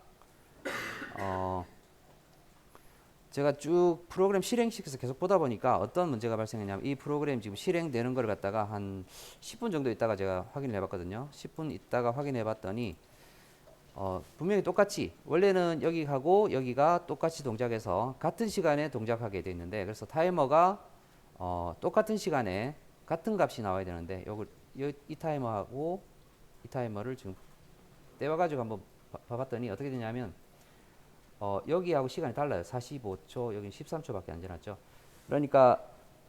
제가 쭉 프로그램 실행시켜서 계속 보다 보니까 어떤 문제가 발생했냐면 이 프로그램 지금 실행되는 걸 갖다가 한 10분 정도 있다가 제가 확인을 해봤거든요. 10분 있다가 확인해 봤더니 분명히 똑같이 원래는 여기하고 여기가 똑같이 동작해서 같은 시간에 동작하게 돼 있는데 그래서 타이머가 똑같은 시간에 같은 값이 나와야 되는데 이 타이머하고 이 타이머를 지금 떼와가지고 한번 봐봤더니 어떻게 되냐면 여기하고 시간이 달라요. 45초, 여기 13초밖에 안 지났죠. 그러니까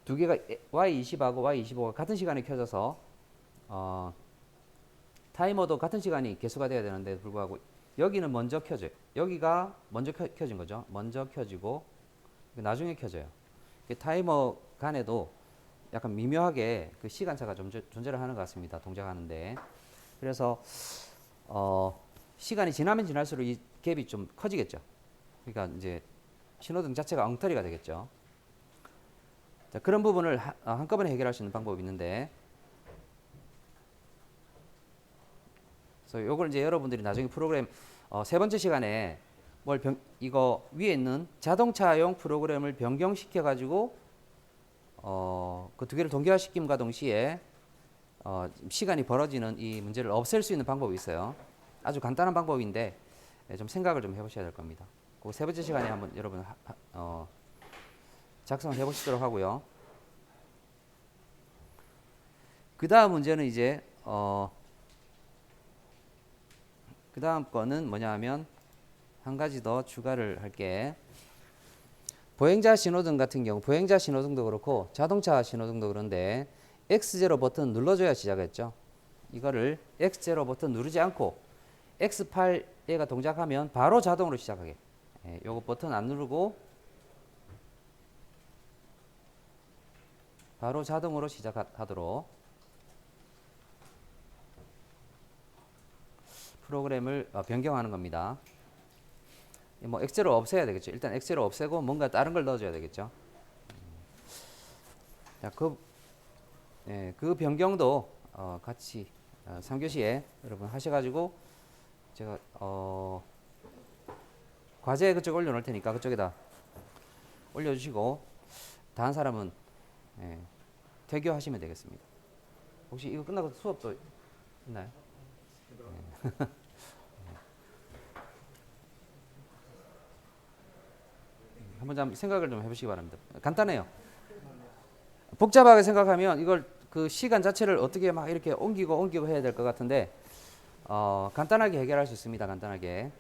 두 개가 Y20하고 Y25가 같은 시간에 켜져서 타이머도 같은 시간이 개수가 돼야 되는데 불구하고 여기는 먼저 켜져요. 여기가 먼저 켜진 거죠. 먼저 켜지고 나중에 켜져요. 타이머 간에도 약간 미묘하게 그 시간차가 좀 존재를 하는 것 같습니다. 동작하는데. 그래서 시간이 지나면 지날수록 이 갭이 좀 커지겠죠. 그러니까 이제 신호등 자체가 엉터리가 되겠죠. 자, 그런 부분을 한꺼번에 해결할 수 있는 방법이 있는데 그래서 요걸 이제 여러분들이 나중에 프로그램 세 번째 시간에 이거 위에 있는 자동차용 프로그램을 변경시켜 가지고 그 두 개를 동기화시킴과 동시에 시간이 벌어지는 이 문제를 없앨 수 있는 방법이 있어요. 아주 간단한 방법인데 좀 생각을 좀 해보셔야 될 겁니다. 그 세 번째 시간에 한번 여러분 작성을 해보시도록 하고요. 그 다음 문제는 이제 그 다음 거는 뭐냐 하면 한 가지 더 추가를 할게. 보행자 신호등 같은 경우 보행자 신호등도 그렇고 자동차 신호등도 그런데 X0 버튼 눌러줘야 시작했죠. 이거를 X0 버튼 누르지 않고 X8 얘가 동작하면 바로 자동으로 시작하게. 요거 버튼 안 누르고 바로 자동으로 시작하도록 프로그램을 변경하는 겁니다. 뭐 엑셀을 없애야 되겠죠. 일단 엑셀을 없애고 뭔가 다른 걸 넣어줘야 되겠죠. 자, 그 변경도 같이 3교시에 여러분 하셔가지고 제가 과제 그쪽 올려놓을 테니까 그쪽에다 올려주시고 다른 사람은 퇴교하시면 되겠습니다. 혹시 이거 끝나고 수업도 있나요? 한번 생각을 좀 해보시기 바랍니다. 간단해요. 복잡하게 생각하면 이걸 그 시간 자체를 어떻게 막 이렇게 옮기고 해야 될 것 같은데 간단하게 해결할 수 있습니다. 간단하게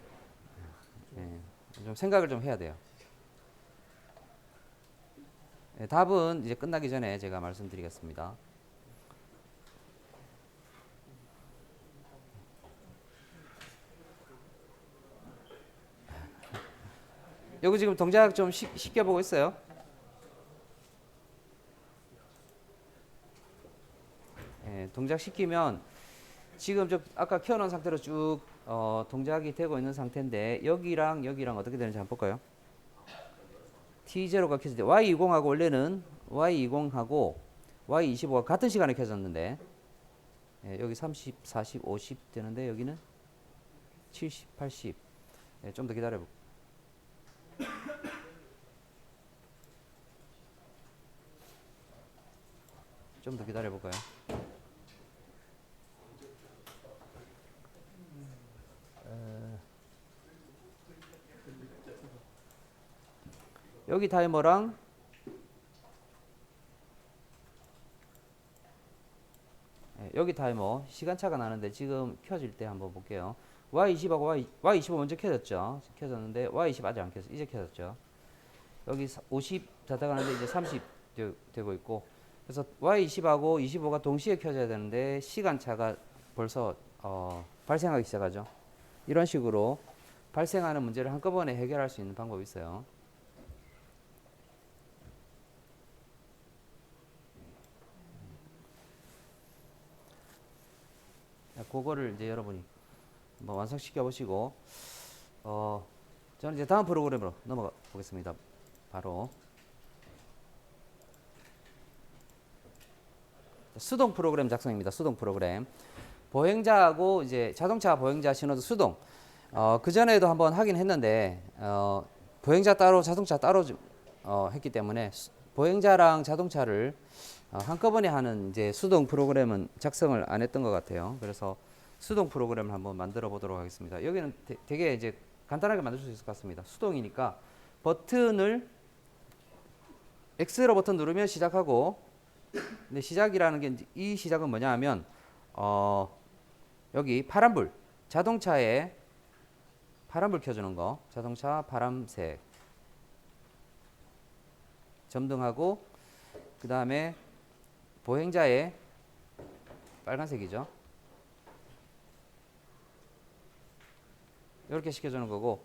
좀 생각을 좀 해야 돼요. 답은 이제 끝나기 전에 제가 말씀드리겠습니다. 여기 지금 동작 좀 시켜보고 있어요. 동작 시키면 지금 아까 켜놓은 상태로 쭉 동작이 되고 있는 상태인데 여기랑 어떻게 되는지 한번 볼까요? T0가 켜질 때 Y20하고 원래는 Y20하고 Y25가 같은 시간에 켜졌는데 여기 30, 40, 50 되는데 여기는 70, 80 좀 더 기다려볼게요. 좀 더 기다려볼까요? 여기 타이머랑 여기 타이머 시간차가 나는데 지금 켜질 때 한번 볼게요. Y20하고 Y25 먼저 켜졌죠. 켜졌는데 Y20 아직 안 켜졌어. 이제 켜졌죠. 여기 50 자다가는데 이제 30 되고 있고 그래서 Y20하고 25가 동시에 켜져야 되는데 시간차가 벌써 발생하기 시작하죠. 이런 식으로 발생하는 문제를 한꺼번에 해결할 수 있는 방법이 있어요. 그거를 이제 여러분이 뭐 완성시켜 보시고 저는 이제 다음 프로그램으로 넘어가 보겠습니다. 바로 수동 프로그램 작성입니다. 수동 프로그램. 보행자하고 이제 자동차 보행자 신호도 수동. 그 전에도 한번 하긴 했는데 보행자 따로 자동차 따로 했기 때문에 보행자랑 자동차를 한꺼번에 하는 이제 수동 프로그램은 작성을 안 했던 것 같아요. 그래서 수동 프로그램을 한번 만들어 보도록 하겠습니다. 여기는 되게 이제 간단하게 만들 수 있을 것 같습니다. 수동이니까 버튼을 X로 버튼 누르면 시작하고 근데 시작이라는 게 이 시작은 뭐냐 하면 여기 파란불 자동차에 파란불 켜주는 거 자동차 파란색 점등하고 그 다음에 보행자의 빨간색이죠. 이렇게 시켜주는 거고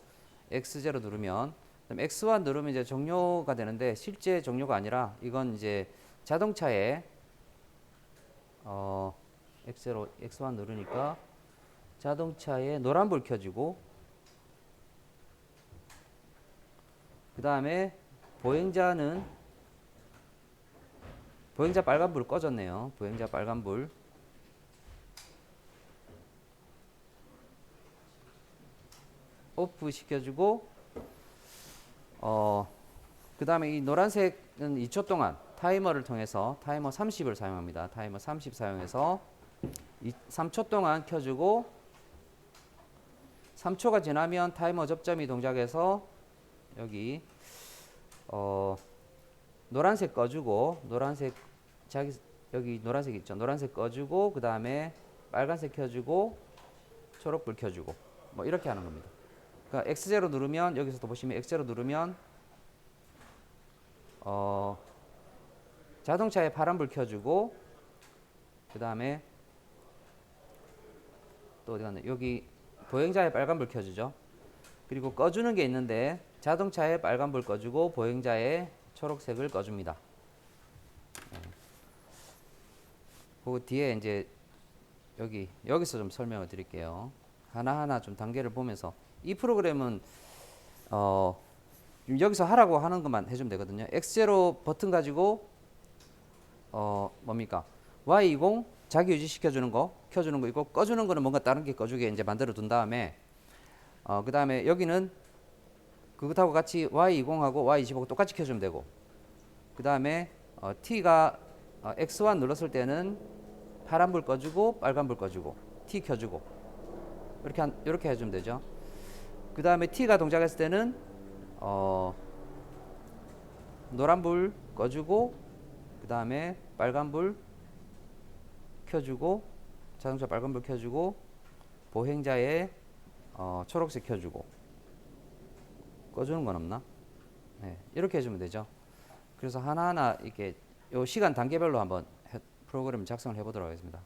X0 누르면 X1 누르면 이제 종료가 되는데 실제 종료가 아니라 이건 이제 자동차에 X0 X1 누르니까 자동차에 노란불 켜지고 그 다음에 보행자 빨간불 꺼졌네요. 보행자 빨간불 오프 시켜주고 그 다음에 이 노란색은 2초 동안 타이머를 통해서 타이머 30을 사용합니다. 타이머 30 사용해서 3초 동안 켜주고 3초가 지나면 타이머 접점이 동작해서 여기 노란색 꺼주고 노란색 여기 노란색 있죠. 노란색 꺼주고 그 다음에 빨간색 켜주고 초록불 켜주고 뭐 이렇게 하는 겁니다. 그러니까 X0 누르면 여기서도 보시면 X0 누르면 자동차에 파란불 켜주고 그 다음에 또 어디 갔나 여기 보행자의 빨간불 켜주죠. 그리고 꺼주는 게 있는데 자동차의 빨간불 꺼주고 보행자의 초록색을 꺼줍니다. 그 뒤에 이제 여기서 좀 설명을 드릴게요. 하나하나 좀 단계를 보면서 이 프로그램은 여기서 하라고 하는 것만 해주면 되거든요. X0 버튼 가지고 뭡니까? Y20 자기 유지 시켜주는 거, 켜주는 거 이거 꺼주는 거는 뭔가 다른 게 꺼주게 이제 만들어 둔 다음에 그 다음에 여기는 그것하고 같이 Y20하고 Y25 똑같이 켜주면 되고 그 다음에 T가 X1 눌렀을 때는 파란불 꺼주고 빨간불 꺼주고 T 켜주고 이렇게 해주면 되죠. 그 다음에 T가 동작했을 때는 노란불 꺼주고 그 다음에 빨간불 켜주고 자동차 빨간불 켜주고 보행자의 초록색 켜주고 꺼주는 건 없나? 네, 이렇게 해주면 되죠. 그래서 하나하나 이렇게 요 시간 단계별로 한번 프로그램 작성을 해보도록 하겠습니다.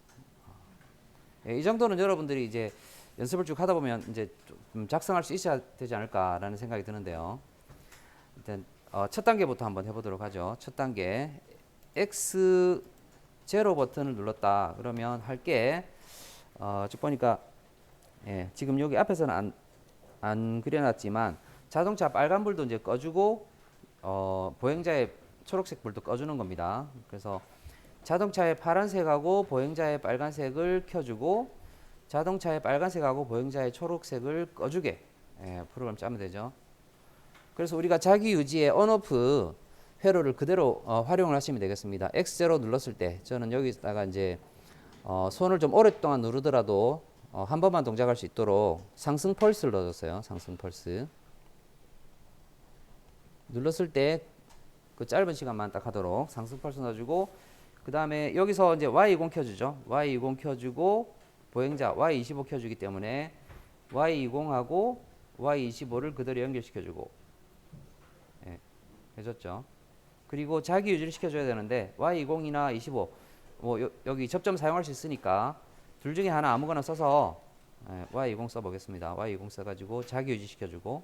이 정도는 여러분들이 이제 연습을 쭉 하다 보면 이제 좀 작성할 수 있어야 되지 않을까라는 생각이 드는데요. 일단 첫 단계부터 한번 해보도록 하죠. 첫 단계 X0 버튼을 눌렀다 그러면 할게 쭉 보니까 지금 여기 앞에서는 안 그려놨지만 자동차 빨간불도 이제 꺼주고 보행자의 초록색 불도 꺼주는 겁니다. 그래서 자동차의 파란색하고 보행자의 빨간색을 켜주고 자동차의 빨간색하고 보행자의 초록색을 꺼주게 프로그램 짜면 되죠. 그래서 우리가 자기 유지의 온오프 회로를 그대로 활용을 하시면 되겠습니다. X0 눌렀을 때 저는 여기다가 이제 손을 좀 오랫동안 누르더라도 한 번만 동작할 수 있도록 상승 펄스를 넣어줬어요. 상승 펄스 눌렀을 때 그 짧은 시간만 딱 하도록 상승 펄스 넣어주고 그 다음에 여기서 이제 Y20 켜주죠. Y20 켜주고 보행자 Y25 켜주기 때문에 Y20하고 Y25를 그대로 연결시켜주고 해줬죠. 그리고 자기 유지를 시켜줘야 되는데 Y20이나 25 뭐 여기 접점 사용할 수 있으니까 둘 중에 하나 아무거나 써서 Y20 써보겠습니다. Y20 써가지고 자기 유지 시켜주고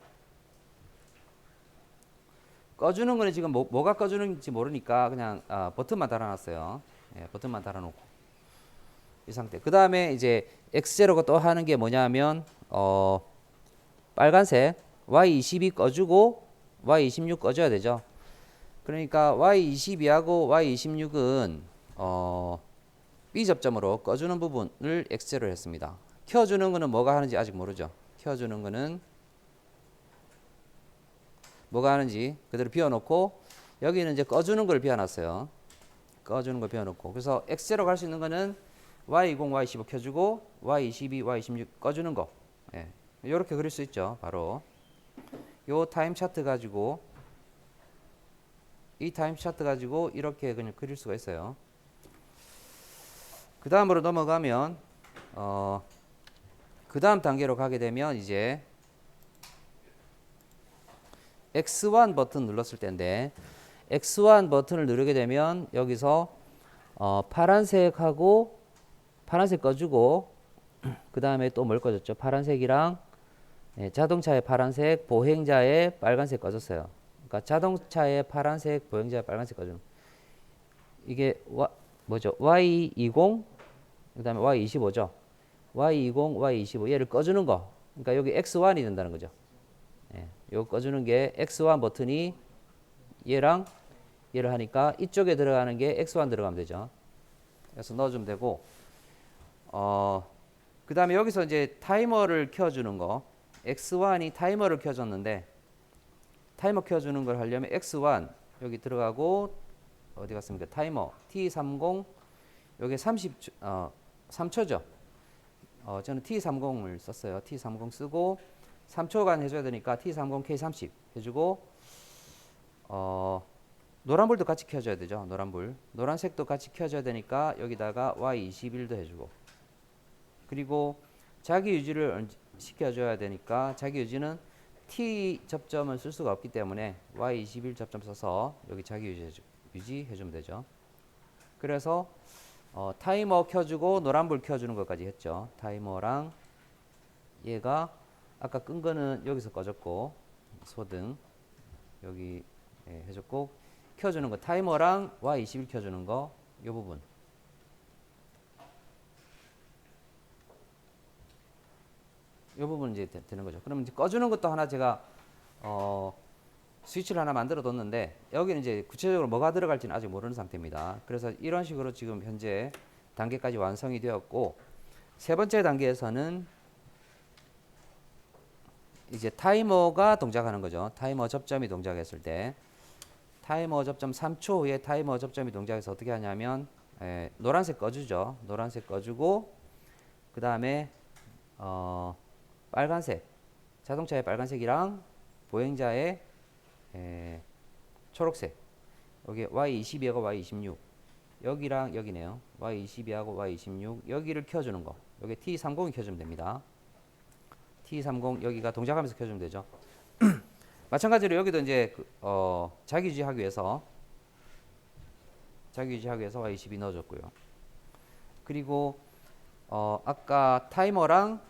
꺼주는 거는 지금 뭐가 꺼주는지 모르니까 그냥 버튼만 달아놨어요. 버튼만 달아놓고 이 상태. 그 다음에 이제 X0가 또 하는 게 뭐냐면 빨간색 Y22 꺼주고 Y26 꺼줘야 되죠. 그러니까 Y22하고 Y26은 B 접점으로 꺼주는 부분을 X0를 했습니다. 켜주는 거는 뭐가 하는지 아직 모르죠. 켜주는 거는 뭐가 하는지 그대로 비워놓고 여기는 이제 꺼주는 걸 비워놨어요. 꺼주는 걸 비워놓고 그래서 X0 갈 수 있는 거는 Y20, Y15 켜주고 Y22, Y26 꺼주는 거 이렇게 그릴 수 있죠. 바로 요 타임 차트 가지고 이 타임 차트 가지고 이렇게 그냥 그릴 수가 있어요. 그 다음으로 넘어가면 그 다음 단계로 가게 되면 이제 X1 버튼 눌렀을 때인데 X1 버튼을 누르게 되면 여기서 파란색하고 파란색 꺼주고 그 다음에 또 뭘 꺼졌죠? 파란색이랑 자동차의 파란색, 보행자의 빨간색 꺼졌어요. 그러니까 자동차의 파란색, 보행자의 빨간색 꺼주는 이게 뭐죠? Y20 그 다음에 Y25죠. Y20, Y25 얘를 꺼주는 거. 그러니까 여기 X1이 된다는 거죠. 요거 꺼주는 게 X1 버튼이 얘랑 얘를 하니까 이쪽에 들어가는 게 X1 들어가면 되죠. 그래서 넣어주면 되고 그 다음에 여기서 이제 타이머를 켜주는 거 X1이 타이머를 켜줬는데 타이머 켜주는 걸 하려면 X1 여기 들어가고 어디 갔습니까? 타이머 T30 여기 3초죠. 저는 T30을 썼어요. T30 쓰고 3초간 해줘야 되니까 T30 K30 해주고 노란불도 같이 켜줘야 되죠. 노란불 노란색도 같이 켜줘야 되니까 여기다가 Y21도 해주고 그리고 자기 유지를 시켜줘야 되니까 자기 유지는 T 접점을 쓸 수가 없기 때문에 Y21 접점 써서 여기 자기 유지 해주면 되죠. 그래서 타이머 켜주고 노란불 켜주는 것까지 했죠. 타이머랑 얘가 아까 끈 거는 여기서 꺼졌고 소등 여기 해줬고 켜주는 거 타이머랑 Y21 켜주는 거 이 부분 이 부분 이제 되는 거죠. 그러면 이제 꺼주는 것도 하나 제가 스위치를 하나 만들어 뒀는데 여기는 이제 구체적으로 뭐가 들어갈지는 아직 모르는 상태입니다. 그래서 이런 식으로 지금 현재 단계까지 완성이 되었고 세 번째 단계에서는 이제 타이머가 동작하는 거죠. 타이머 접점이 동작했을 때 타이머 접점 3초 후에 타이머 접점이 동작해서 어떻게 하냐면 노란색 꺼주죠. 노란색 꺼주고 그 다음에 빨간색 자동차의 빨간색이랑 보행자의 초록색 여기 Y22하고 Y26 여기랑 여기네요. Y22하고 Y26 여기를 켜주는 거 여기 T30이 켜주면 됩니다. T30 여기가 동작하면서 켜주면 되죠. 마찬가지로 여기도 이제 자기유지하기 위해서 Y22 넣어줬고요. 그리고 아까 타이머랑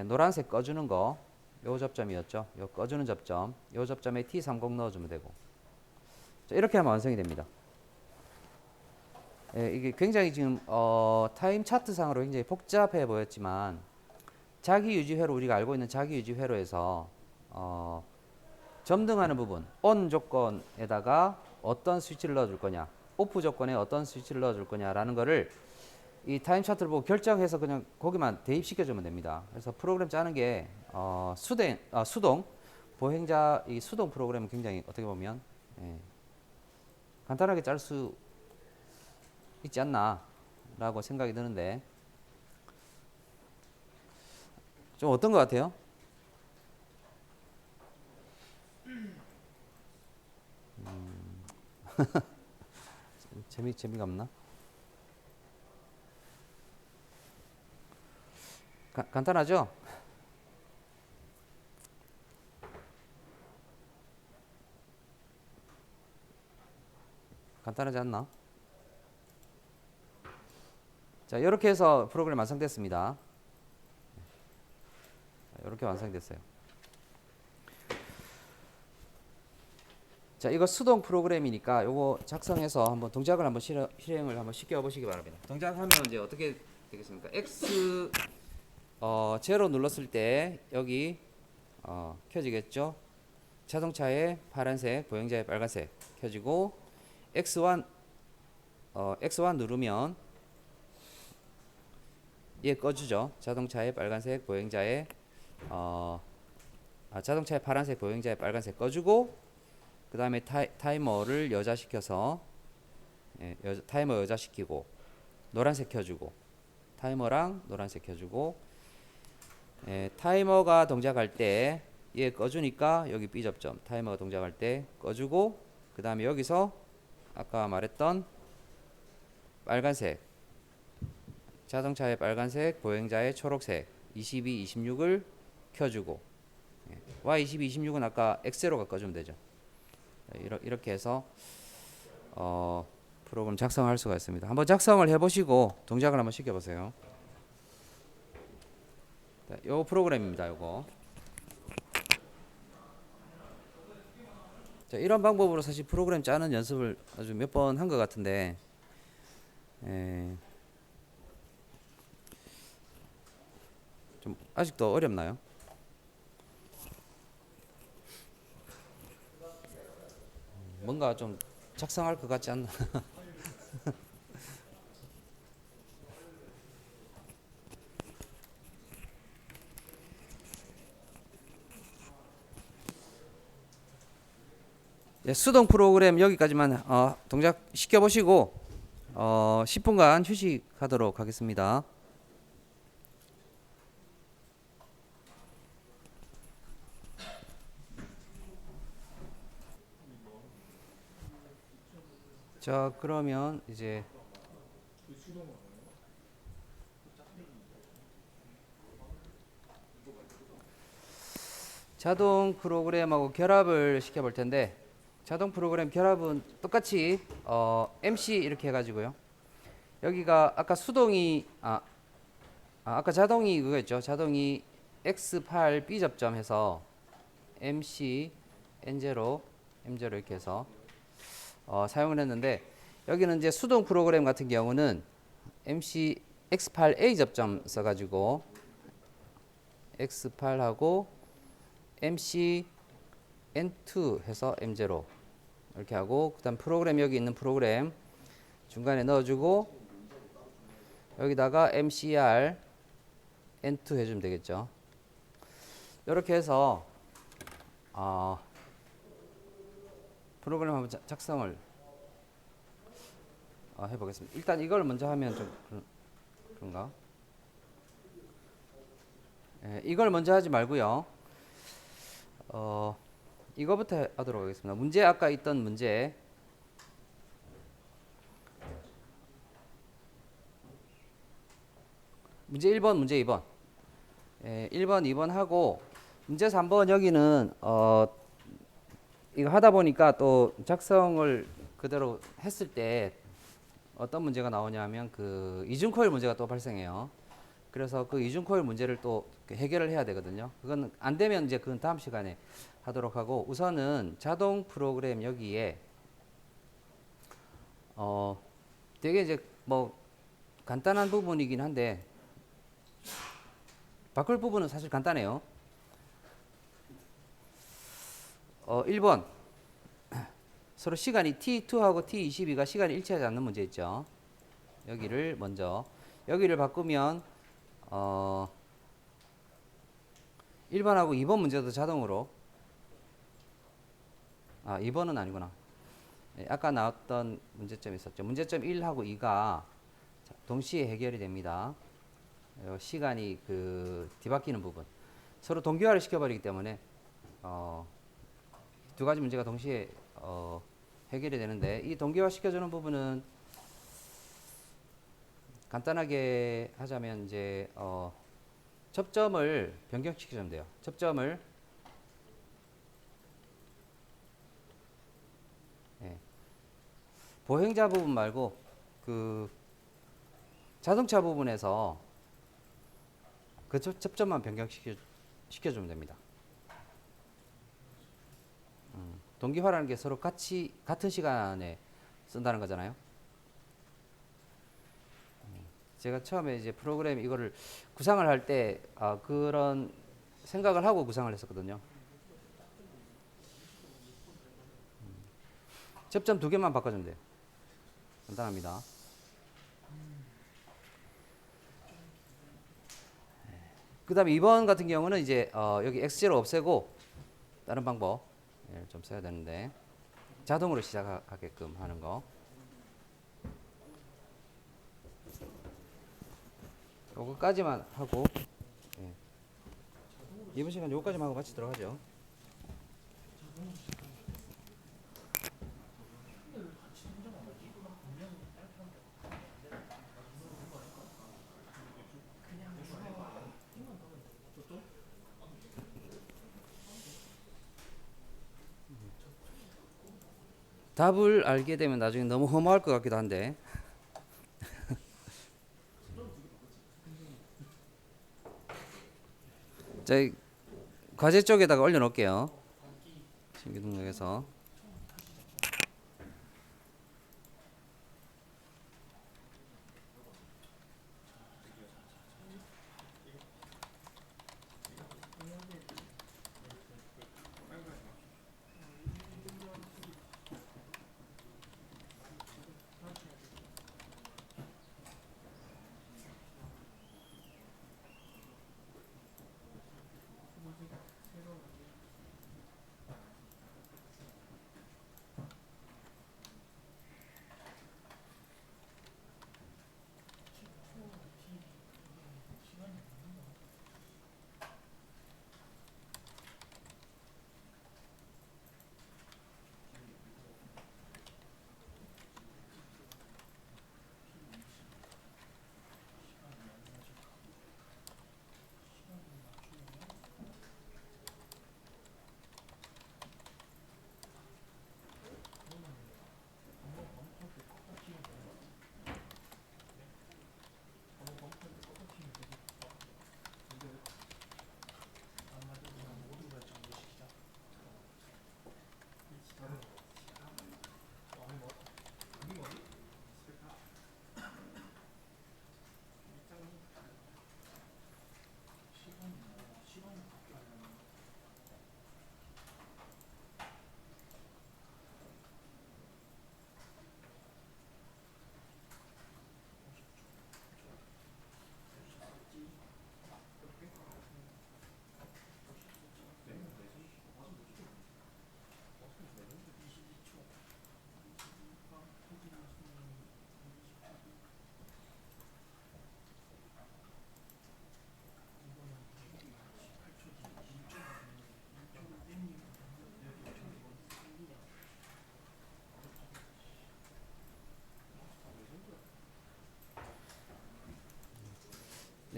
노란색 꺼주는 거 요 접점이었죠. 요 꺼주는 접점 요 접점에 T30 넣어주면 되고 자, 이렇게 하면 완성이 됩니다. 이게 굉장히 지금 타임 차트 상으로 굉장히 복잡해 보였지만 자기유지 회로 우리가 알고 있는 자기유지 회로에서 점등하는 부분 ON 조건에다가 어떤 스위치를 넣어줄 거냐 OFF 조건에 어떤 스위치를 넣어줄 거냐라는 거를 이 타임 차트를 보고 결정해서 그냥 거기만 대입시켜주면 됩니다. 그래서 프로그램 짜는 게 수동 보행자 이 수동 프로그램은 굉장히 어떻게 보면 간단하게 짤 수 있지 않나 라고 생각이 드는데 좀 어떤 것 같아요? 재미가 없나? 간단하죠? 간단하지 않나? 자, 이렇게 해서 프로그램 완성됐습니다. 이렇게 완성됐어요. 자, 이거 수동 프로그램이니까 이거 작성해서 한번 동작을 한번 실행을 한번 시켜 보시기 바랍니다. 동작하면 이제 어떻게 되겠습니까? X 제로 눌렀을 때 여기 켜지겠죠? 자동차의 파란색, 보행자의 빨간색 켜지고 X1 누르면 얘 꺼주죠. 자동차의 빨간색, 보행자의 자동차의 파란색, 보행자의 빨간색 꺼주고 그 다음에 타이머를 여자시켜서 타이머 여자시키고 노란색 켜주고 타이머랑 노란색 켜주고 타이머가 동작할 때 얘 꺼주니까 여기 B 접점 타이머가 동작할 때 꺼주고 그 다음에 여기서 아까 말했던 빨간색 자동차의 빨간색 보행자의 초록색 22, 26을 켜주고 Y22, 26은 아까 X제로가 꺼주면 되죠. 이렇게 해서 프로그램 작성할 수가 있습니다. 한번 작성을 해보시고 동작을 한번 시켜보세요. 요 프로그램입니다. 요거. 자, 이런 방법으로 사실 프로그램 짜는 연습을 아주 몇 번 한 것 같은데 좀 아직도 어렵나요? 뭔가 좀 작성할 것 같지 않나? 수동 프로그램 여기까지만 동작 시켜보시고 10분간 휴식하도록 하겠습니다. 자, 그러면 이제 자동 프로그램하고 결합을 시켜볼 텐데 자동 프로그램 결합은 똑같이 MC 이렇게 해가지고요. 여기가 아까 수동이 아까 자동이 그거였죠. 자동이 X8 B 접점해서 MC N0 M0 이렇게 해서 사용을 했는데 여기는 이제 수동 프로그램 같은 경우는 MC X8A 접점 써가지고 X8하고 MC N2 해서 M0 이렇게 하고 그다음 프로그램 여기 있는 프로그램 중간에 넣어주고 여기다가 MCR N2 해주면 되겠죠. 이렇게 해서 프로그램 한번 작성을 해보겠습니다. 일단 이걸 먼저 하면 좀 그런가? 이걸 먼저 하지 말고요. 이거부터 하도록 하겠습니다. 문제 아까 있던 문제 문제 1번, 문제 2번. 1번, 2번 하고 문제 3번 여기는 이거 하다 보니까 또 작성을 그대로 했을 때 어떤 문제가 나오냐면 그 이중 코일 문제가 또 발생해요. 그래서 그 이중 코일 문제를 또 해결을 해야 되거든요. 그건 안 되면 이제 그건 다음 시간에 하도록 하고 우선은 자동 프로그램 여기에 되게 이제 뭐 간단한 부분이긴 한데 바꿀 부분은 사실 간단해요. 1번 서로 시간이 T2하고 T22가 시간이 일치하지 않는 문제 있죠. 여기를 먼저 여기를 바꾸면 1번하고 2번 문제도 자동으로 2번은 아니구나. 아까 나왔던 문제점이 있었죠. 문제점 1하고 2가 동시에 해결이 됩니다. 시간이 그 뒤바뀌는 부분 서로 동기화를 시켜버리기 때문에 두 가지 문제가 동시에 해결이 되는데 이 동기화 시켜주는 부분은 간단하게 하자면 이제 접점을 변경시켜주면 돼요. 접점을 보행자 부분 말고 그 자동차 부분에서 그 접점만 변경시켜주면 됩니다. 동기화라는 게 서로 같은 시간에 쓴다는 거잖아요. 제가 처음에 이제 프로그램 이거를 구상을 할 때 그런 생각을 하고 구상을 했었거든요. 접점 두 개만 바꿔주면 돼요. 간단합니다. 그 다음에 2번 같은 경우는 이제 여기 X0 없애고 다른 방법 좀 써야 되는데 자동으로 시작하게끔 하는 거. 요거까지만 하고 이번 시간 요거까지만 하고 같이 들어가죠. 답을 알게 되면 나중에 너무 허무할 것 같기도 한데 자, 과제 쪽에다가 올려놓을게요. 신규 등록해서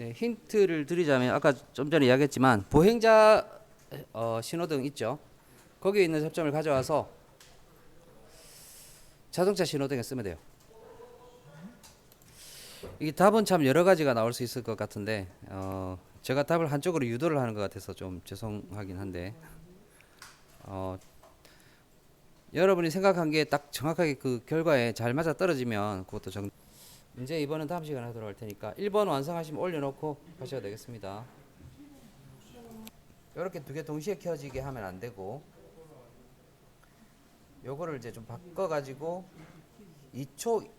네, 힌트를 드리자면 아까 좀 전에 이야기했지만 보행자 신호등 있죠. 거기에 있는 접점을 가져와서 자동차 신호등에 쓰면 돼요. 이 답은 참 여러 가지가 나올 수 있을 것 같은데 제가 답을 한쪽으로 유도를 하는 것 같아서 좀 죄송하긴 한데 여러분이 생각한 게 딱 정확하게 그 결과에 잘 맞아 떨어지면 그것도 이제 이번은 다음 시간에 하도록 할 테니까 1번 완성하시면 올려놓고 하셔도 되겠습니다. 이렇게 두 개 동시에 켜지게 하면 안 되고 요거를 이제 좀 바꿔 가지고 2초라고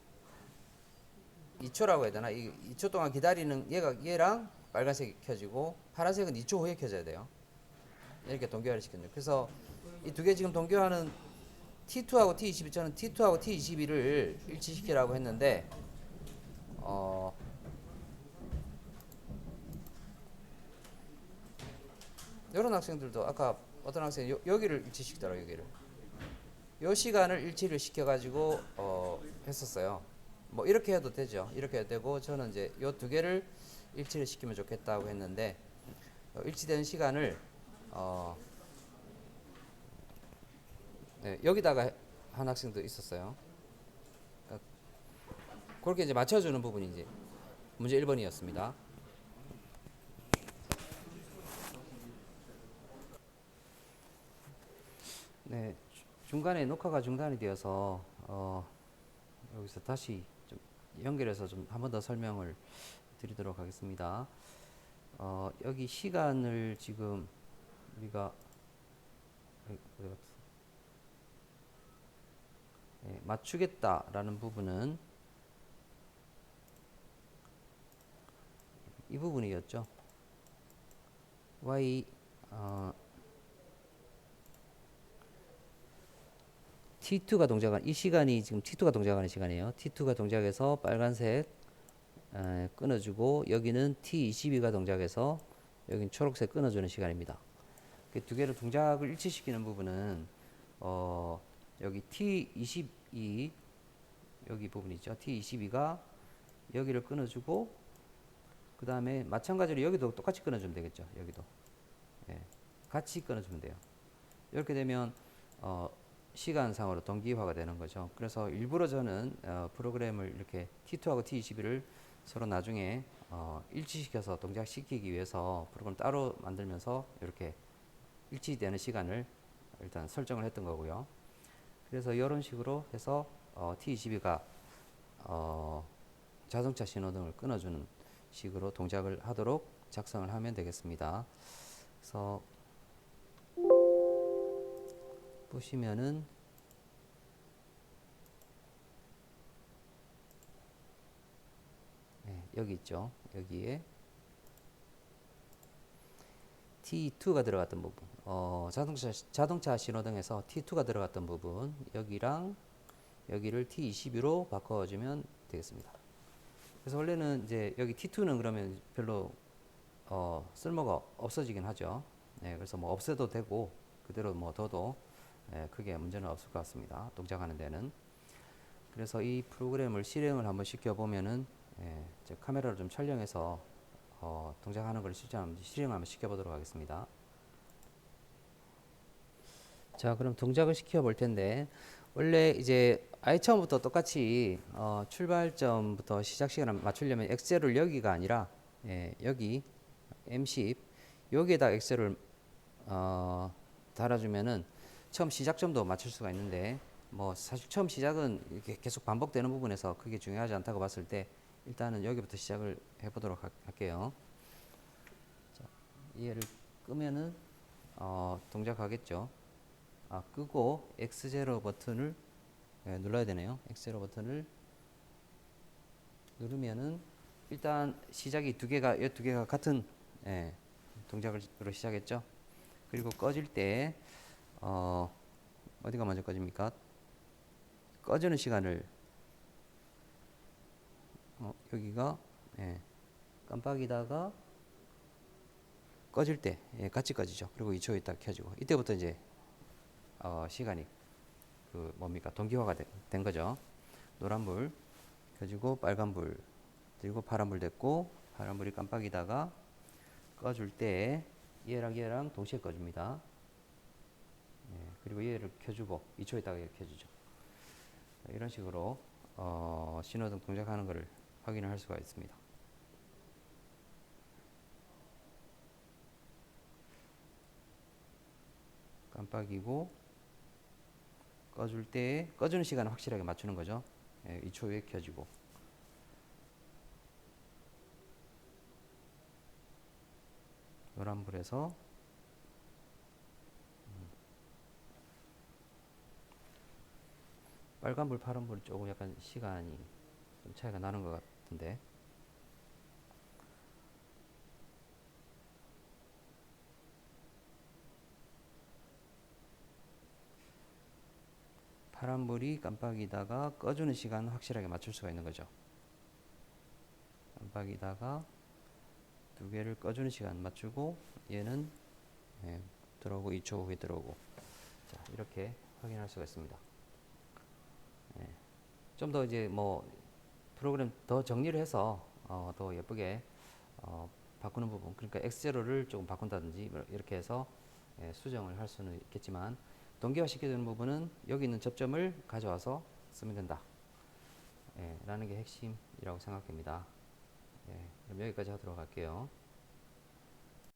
해야 되나? 2초 동안 기다리는 얘랑 빨간색이 켜지고 파란색은 2초 후에 켜져야 돼요. 이렇게 동기화를 시켰죠. 그래서 이 두 개 지금 동기화는 T2하고 T22, 저는 T2하고 T22를 일치시키라고 했는데 이런 학생들도 아까 어떤 학생이 여기를 일치시키더라고요. 여기를 요 시간을 일치를 시켜가지고 했었어요. 뭐 이렇게 해도 되죠. 이렇게 해도 되고 저는 이제 요 두 개를 일치를 시키면 좋겠다고 했는데 일치되는 시간을 네, 여기다가 한 학생도 있었어요. 그렇게 이제 맞춰주는 부분이 이제 문제 1번이었습니다. 네, 중간에 녹화가 중단이 되어서 여기서 다시 좀 연결해서 좀 한 번 더 설명을 드리도록 하겠습니다. 여기 시간을 지금 우리가 맞추겠다라는 부분은 이 부분이었죠. y T2가 동작한 이 시간이 지금 T2가 동작하는 시간이에요. T2가 동작해서 빨간색 끊어주고 여기는 T22가 동작해서 여기는 초록색 끊어주는 시간입니다. 두 개를 동작을 일치시키는 부분은 여기 T22 여기 부분이죠. T22가 여기를 끊어주고 그 다음에 마찬가지로 여기도 똑같이 끊어주면 되겠죠. 여기도 같이 끊어주면 돼요. 이렇게 되면 시간상으로 동기화가 되는 거죠. 그래서 일부러 저는 프로그램을 이렇게 T2하고 T22를 서로 나중에 일치시켜서 동작시키기 위해서 프로그램 따로 만들면서 이렇게 일치되는 시간을 일단 설정을 했던 거고요. 그래서 이런 식으로 해서 T22가 자동차 신호등을 끊어주는 식으로 동작을 하도록 작성을 하면 되겠습니다. 그래서 보시면은 여기 있죠. 여기에 T2가 들어갔던 부분, 자동차 신호등에서 T2가 들어갔던 부분, 여기랑 여기를 T22로 바꿔주면 되겠습니다. 그래서 원래는 이제 여기 T2는 그러면 별로 쓸모가 없어지긴 하죠. 네, 그래서 뭐 없애도 되고 그대로 뭐 둬도 크게 문제는 없을 것 같습니다. 동작하는 데는. 그래서 이 프로그램을 실행을 한번 시켜보면은 카메라로 좀 촬영해서 동작하는 걸 실행을 한번 시켜보도록 하겠습니다. 자, 그럼 동작을 시켜볼 텐데 원래 이제 아예 처음부터 똑같이 출발점부터 시작 시간을 맞추려면 엑셀을 여기가 아니라 여기 M10 여기에다 엑셀을 달아주면은 처음 시작점도 맞출 수가 있는데 뭐 사실 처음 시작은 이렇게 계속 반복되는 부분에서 그게 중요하지 않다고 봤을 때 일단은 여기부터 시작을 해보도록 할게요. 자, 얘를 끄면은 동작하겠죠. 끄고 X0 버튼을 눌러야 되네요. X0 버튼을 누르면은 일단 시작이 이 두 개가 같은 동작으로 시작했죠. 그리고 꺼질 때 어디가 먼저 꺼집니까? 꺼지는 시간을 여기가 깜빡이다가 꺼질 때 같이 꺼지죠. 그리고 2초 있다 켜지고 이때부터 이제 시간이 그 뭡니까 동기화가 된 거죠. 노란불 켜지고 빨간불 그리고 파란불 됐고 파란불이 깜빡이다가 꺼줄 때 얘랑 동시에 꺼줍니다. 그리고 얘를 켜주고 2초 있다가 얘를 켜주죠. 이런 식으로 신호등 동작하는 것을 확인을 할 수가 있습니다. 깜빡이고 꺼줄 때 꺼주는 시간을 확실하게 맞추는 거죠. 2초 후에 켜지고 노란불에서 빨간불, 파란불 조금 약간 시간이 좀 차이가 나는 것 같은데 파란불이 깜빡이다가 꺼주는 시간 확실하게 맞출 수가 있는 거죠. 깜빡이다가 두 개를 꺼주는 시간 맞추고 얘는 들어오고 2초 후에 들어오고 자 이렇게 확인할 수가 있습니다. 좀 더 이제 뭐 프로그램 더 정리를 해서 더 예쁘게 바꾸는 부분 그러니까 X0를 조금 바꾼다든지 이렇게 해서 수정을 할 수는 있겠지만 동기화 시켜야 되는 부분은 여기 있는 접점을 가져와서 쓰면 된다 라는 게 핵심이라고 생각됩니다. 그럼 여기까지 하도록 할게요.